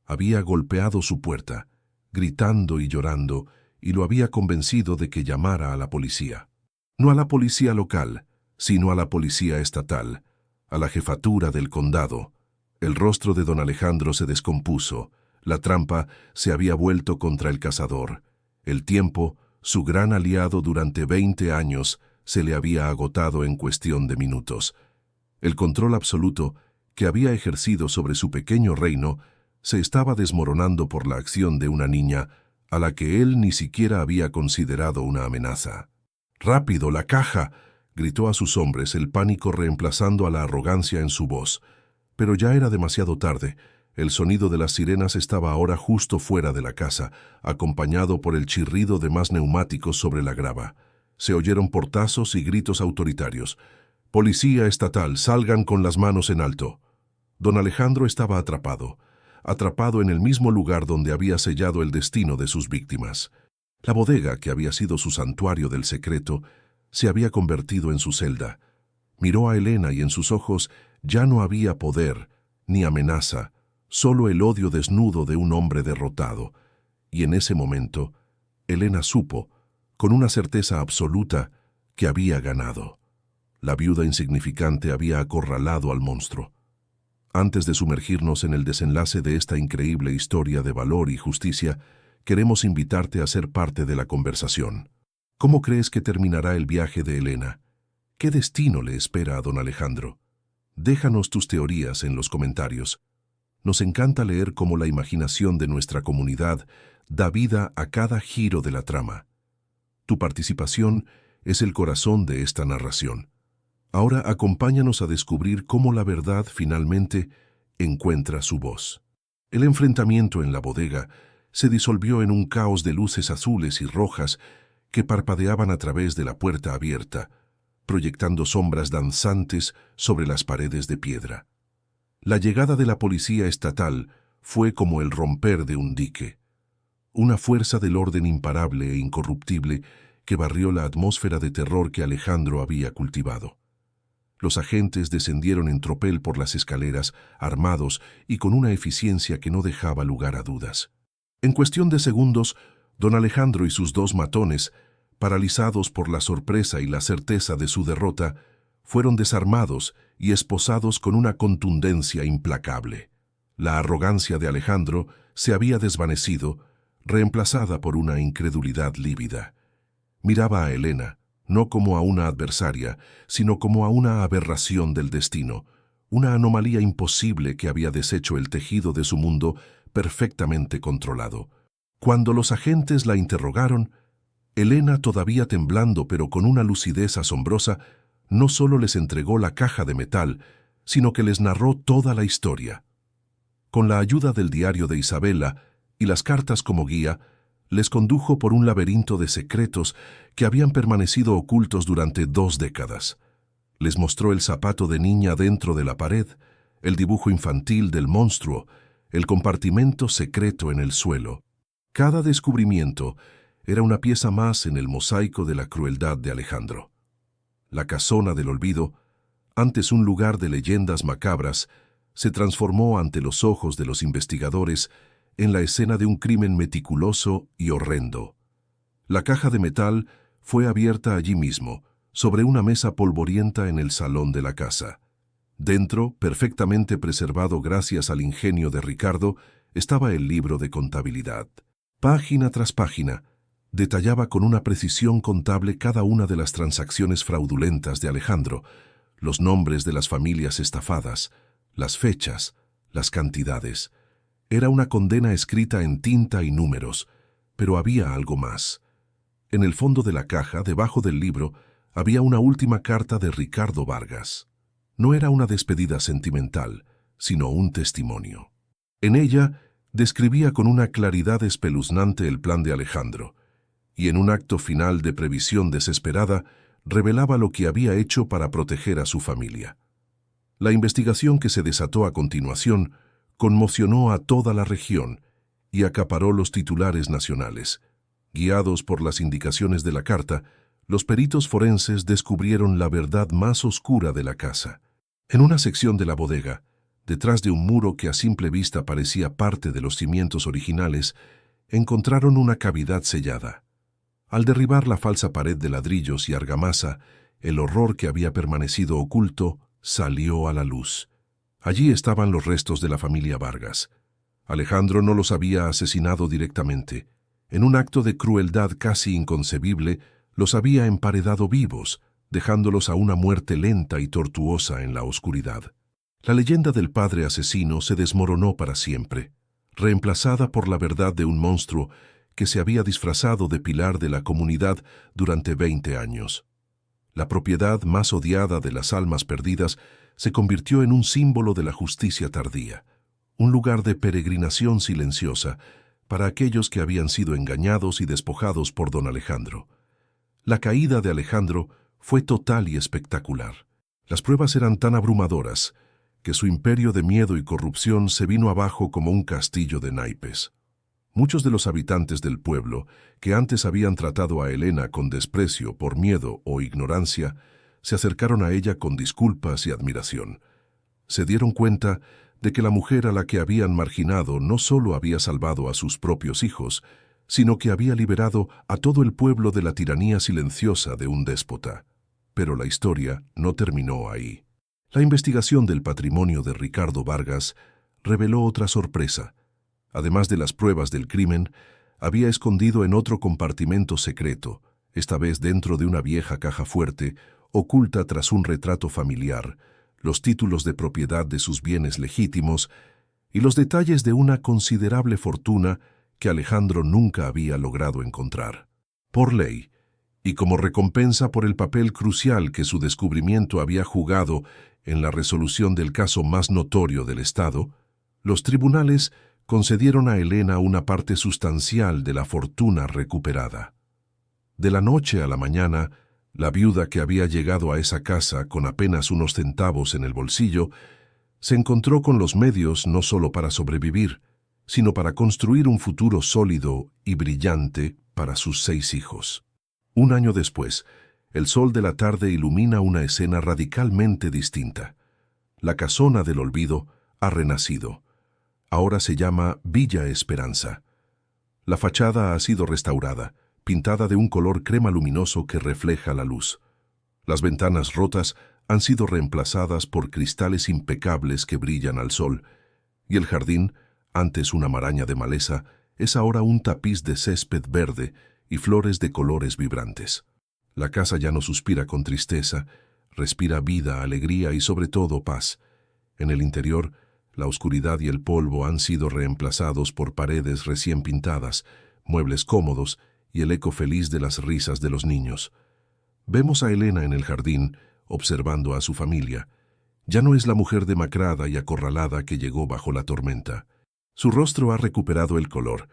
Había golpeado su puerta, gritando y llorando, y lo había convencido de que llamara a la policía. No a la policía local, sino a la policía estatal, a la jefatura del condado. El rostro de don Alejandro se descompuso. La trampa se había vuelto contra el cazador. El tiempo, su gran aliado durante 20 años, se le había agotado en cuestión de minutos. El control absoluto que había ejercido sobre su pequeño reino se estaba desmoronando por la acción de una niña a la que él ni siquiera había considerado una amenaza. «¡Rápido, la caja!», gritó a sus hombres, el pánico reemplazando a la arrogancia en su voz. Pero ya era demasiado tarde. El sonido de las sirenas estaba ahora justo fuera de la casa, acompañado por el chirrido de más neumáticos sobre la grava. Se oyeron portazos y gritos autoritarios. «Policía estatal, salgan con las manos en alto». Don Alejandro estaba atrapado en el mismo lugar donde había sellado el destino de sus víctimas. La bodega, que había sido su santuario del secreto, se había convertido en su celda. Miró a Elena y en sus ojos ya no había poder ni amenaza, solo el odio desnudo de un hombre derrotado. Y en ese momento, Elena supo, con una certeza absoluta, que había ganado. La viuda insignificante había acorralado al monstruo. Antes de sumergirnos en el desenlace de esta increíble historia de valor y justicia, queremos invitarte a ser parte de la conversación. ¿Cómo crees que terminará el viaje de Elena? ¿Qué destino le espera a don Alejandro? Déjanos tus teorías en los comentarios. Nos encanta leer cómo la imaginación de nuestra comunidad da vida a cada giro de la trama. Tu participación es el corazón de esta narración. Ahora acompáñanos a descubrir cómo la verdad finalmente encuentra su voz. El enfrentamiento en la bodega se disolvió en un caos de luces azules y rojas que parpadeaban a través de la puerta abierta, proyectando sombras danzantes sobre las paredes de piedra. La llegada de la policía estatal fue como el romper de un dique, una fuerza del orden imparable e incorruptible que barrió la atmósfera de terror que Alejandro había cultivado. Los agentes descendieron en tropel por las escaleras, armados y con una eficiencia que no dejaba lugar a dudas. En cuestión de segundos, don Alejandro y sus dos matones, paralizados por la sorpresa y la certeza de su derrota, fueron desarmados y esposados con una contundencia implacable. La arrogancia de Alejandro se había desvanecido, reemplazada por una incredulidad lívida. Miraba a Elena, no como a una adversaria, sino como a una aberración del destino, una anomalía imposible que había deshecho el tejido de su mundo perfectamente controlado. Cuando los agentes la interrogaron, Elena, todavía temblando pero con una lucidez asombrosa, no solo les entregó la caja de metal, sino que les narró toda la historia. Con la ayuda del diario de Isabela y las cartas como guía, les condujo por un laberinto de secretos que habían permanecido ocultos durante 2 décadas. Les mostró el zapato de niña dentro de la pared, el dibujo infantil del monstruo, el compartimento secreto en el suelo. Cada descubrimiento era una pieza más en el mosaico de la crueldad de Alejandro. La casona del olvido, antes un lugar de leyendas macabras, se transformó ante los ojos de los investigadores en la escena de un crimen meticuloso y horrendo. La caja de metal fue abierta allí mismo, sobre una mesa polvorienta en el salón de la casa. Dentro, perfectamente preservado gracias al ingenio de Ricardo, estaba el libro de contabilidad. Página tras página, detallaba con una precisión contable cada una de las transacciones fraudulentas de Alejandro, los nombres de las familias estafadas, las fechas, las cantidades. Era una condena escrita en tinta y números, pero había algo más. En el fondo de la caja, debajo del libro, había una última carta de Ricardo Vargas. No era una despedida sentimental, sino un testimonio. En ella, describía con una claridad espeluznante el plan de Alejandro, y en un acto final de previsión desesperada, revelaba lo que había hecho para proteger a su familia. La investigación que se desató a continuación conmocionó a toda la región y acaparó los titulares nacionales. Guiados por las indicaciones de la carta, los peritos forenses descubrieron la verdad más oscura de la casa. En una sección de la bodega, detrás de un muro que a simple vista parecía parte de los cimientos originales, encontraron una cavidad sellada. Al derribar la falsa pared de ladrillos y argamasa, el horror que había permanecido oculto salió a la luz. Allí estaban los restos de la familia Vargas. Alejandro no los había asesinado directamente. En un acto de crueldad casi inconcebible, los había emparedado vivos, dejándolos a una muerte lenta y tortuosa en la oscuridad. La leyenda del padre asesino se desmoronó para siempre, reemplazada por la verdad de un monstruo que se había disfrazado de pilar de la comunidad durante 20 años. La propiedad más odiada de las almas perdidas se convirtió en un símbolo de la justicia tardía, un lugar de peregrinación silenciosa para aquellos que habían sido engañados y despojados por don Alejandro. La caída de Alejandro fue total y espectacular. Las pruebas eran tan abrumadoras que su imperio de miedo y corrupción se vino abajo como un castillo de naipes. Muchos de los habitantes del pueblo, que antes habían tratado a Elena con desprecio por miedo o ignorancia, se acercaron a ella con disculpas y admiración. Se dieron cuenta de que la mujer a la que habían marginado no solo había salvado a sus propios hijos, sino que había liberado a todo el pueblo de la tiranía silenciosa de un déspota. Pero la historia no terminó ahí. La investigación del patrimonio de Ricardo Vargas reveló otra sorpresa. Además de las pruebas del crimen, había escondido en otro compartimento secreto, esta vez dentro de una vieja caja fuerte, oculta tras un retrato familiar, los títulos de propiedad de sus bienes legítimos y los detalles de una considerable fortuna que Alejandro nunca había logrado encontrar. Por ley, y como recompensa por el papel crucial que su descubrimiento había jugado en la resolución del caso más notorio del Estado, los tribunales concedieron a Elena una parte sustancial de la fortuna recuperada. De la noche a la mañana, la viuda que había llegado a esa casa con apenas unos centavos en el bolsillo, se encontró con los medios no solo para sobrevivir, sino para construir un futuro sólido y brillante para sus 6 hijos. Un año después, el sol de la tarde ilumina una escena radicalmente distinta. La casona del olvido ha renacido. Ahora se llama Villa Esperanza. La fachada ha sido restaurada, pintada de un color crema luminoso que refleja la luz. Las ventanas rotas han sido reemplazadas por cristales impecables que brillan al sol, y el jardín, antes una maraña de maleza, es ahora un tapiz de césped verde y flores de colores vibrantes. La casa ya no suspira con tristeza, respira vida, alegría y sobre todo paz. En el interior, la oscuridad y el polvo han sido reemplazados por paredes recién pintadas, muebles cómodos y el eco feliz de las risas de los niños. Vemos a Elena en el jardín, observando a su familia. Ya no es la mujer demacrada y acorralada que llegó bajo la tormenta. Su rostro ha recuperado el color,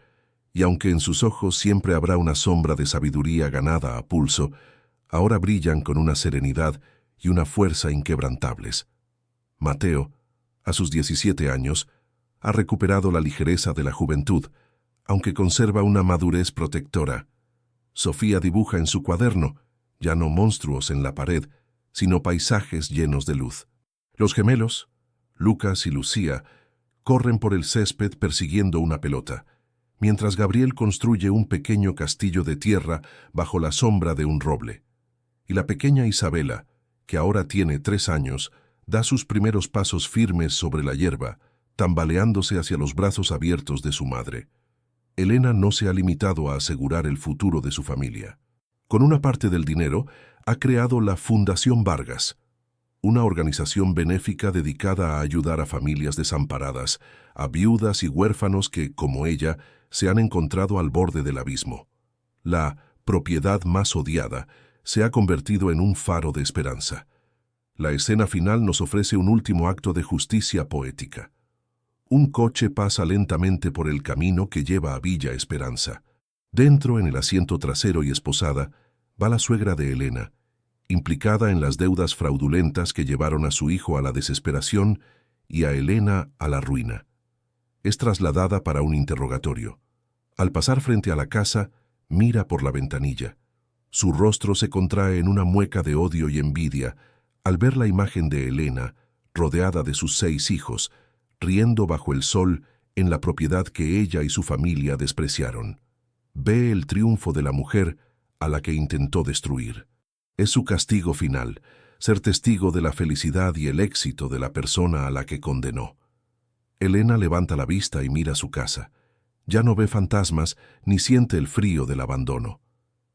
y aunque en sus ojos siempre habrá una sombra de sabiduría ganada a pulso, ahora brillan con una serenidad y una fuerza inquebrantables. Mateo, a sus 17 años, Ha recuperado la ligereza de la juventud, aunque conserva una madurez protectora. Sofía dibuja en su cuaderno, ya no monstruos en la pared, sino paisajes llenos de luz. Los gemelos, Lucas y Lucía, corren por el césped persiguiendo una pelota, mientras Gabriel construye un pequeño castillo de tierra bajo la sombra de un roble. Y la pequeña Isabela, que ahora tiene 3 años, da sus primeros pasos firmes sobre la hierba, tambaleándose hacia los brazos abiertos de su madre. Elena no se ha limitado a asegurar el futuro de su familia. Con una parte del dinero, ha creado la Fundación Vargas, una organización benéfica dedicada a ayudar a familias desamparadas, a viudas y huérfanos que, como ella, se han encontrado al borde del abismo. La propiedad más odiada se ha convertido en un faro de esperanza. La escena final nos ofrece un último acto de justicia poética. Un coche pasa lentamente por el camino que lleva a Villa Esperanza. Dentro, en el asiento trasero y esposada, va la suegra de Elena, implicada en las deudas fraudulentas que llevaron a su hijo a la desesperación y a Elena a la ruina. Es trasladada para un interrogatorio. Al pasar frente a la casa, mira por la ventanilla. Su rostro se contrae en una mueca de odio y envidia al ver la imagen de Elena, rodeada de sus 6 hijos, riendo bajo el sol en la propiedad que ella y su familia despreciaron. Ve el triunfo de la mujer a la que intentó destruir. Es su castigo final, ser testigo de la felicidad y el éxito de la persona a la que condenó. Elena levanta la vista y mira su casa. Ya no ve fantasmas ni siente el frío del abandono.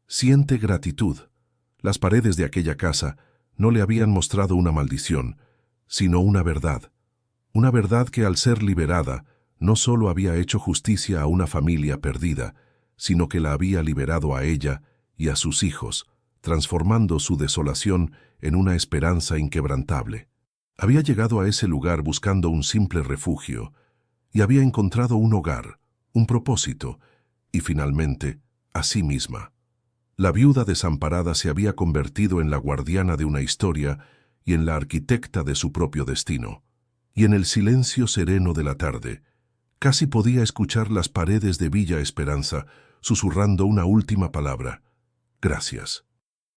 Siente gratitud. Las paredes de aquella casa no le habían mostrado una maldición, sino una verdad. Una verdad que al ser liberada, no solo había hecho justicia a una familia perdida, sino que la había liberado a ella y a sus hijos, transformando su desolación en una esperanza inquebrantable. Había llegado a ese lugar buscando un simple refugio, y había encontrado un hogar, un propósito, y finalmente, a sí misma. La viuda desamparada se había convertido en la guardiana de una historia y en la arquitecta de su propio destino. Y en el silencio sereno de la tarde, casi podía escuchar las paredes de Villa Esperanza susurrando una última palabra: gracias.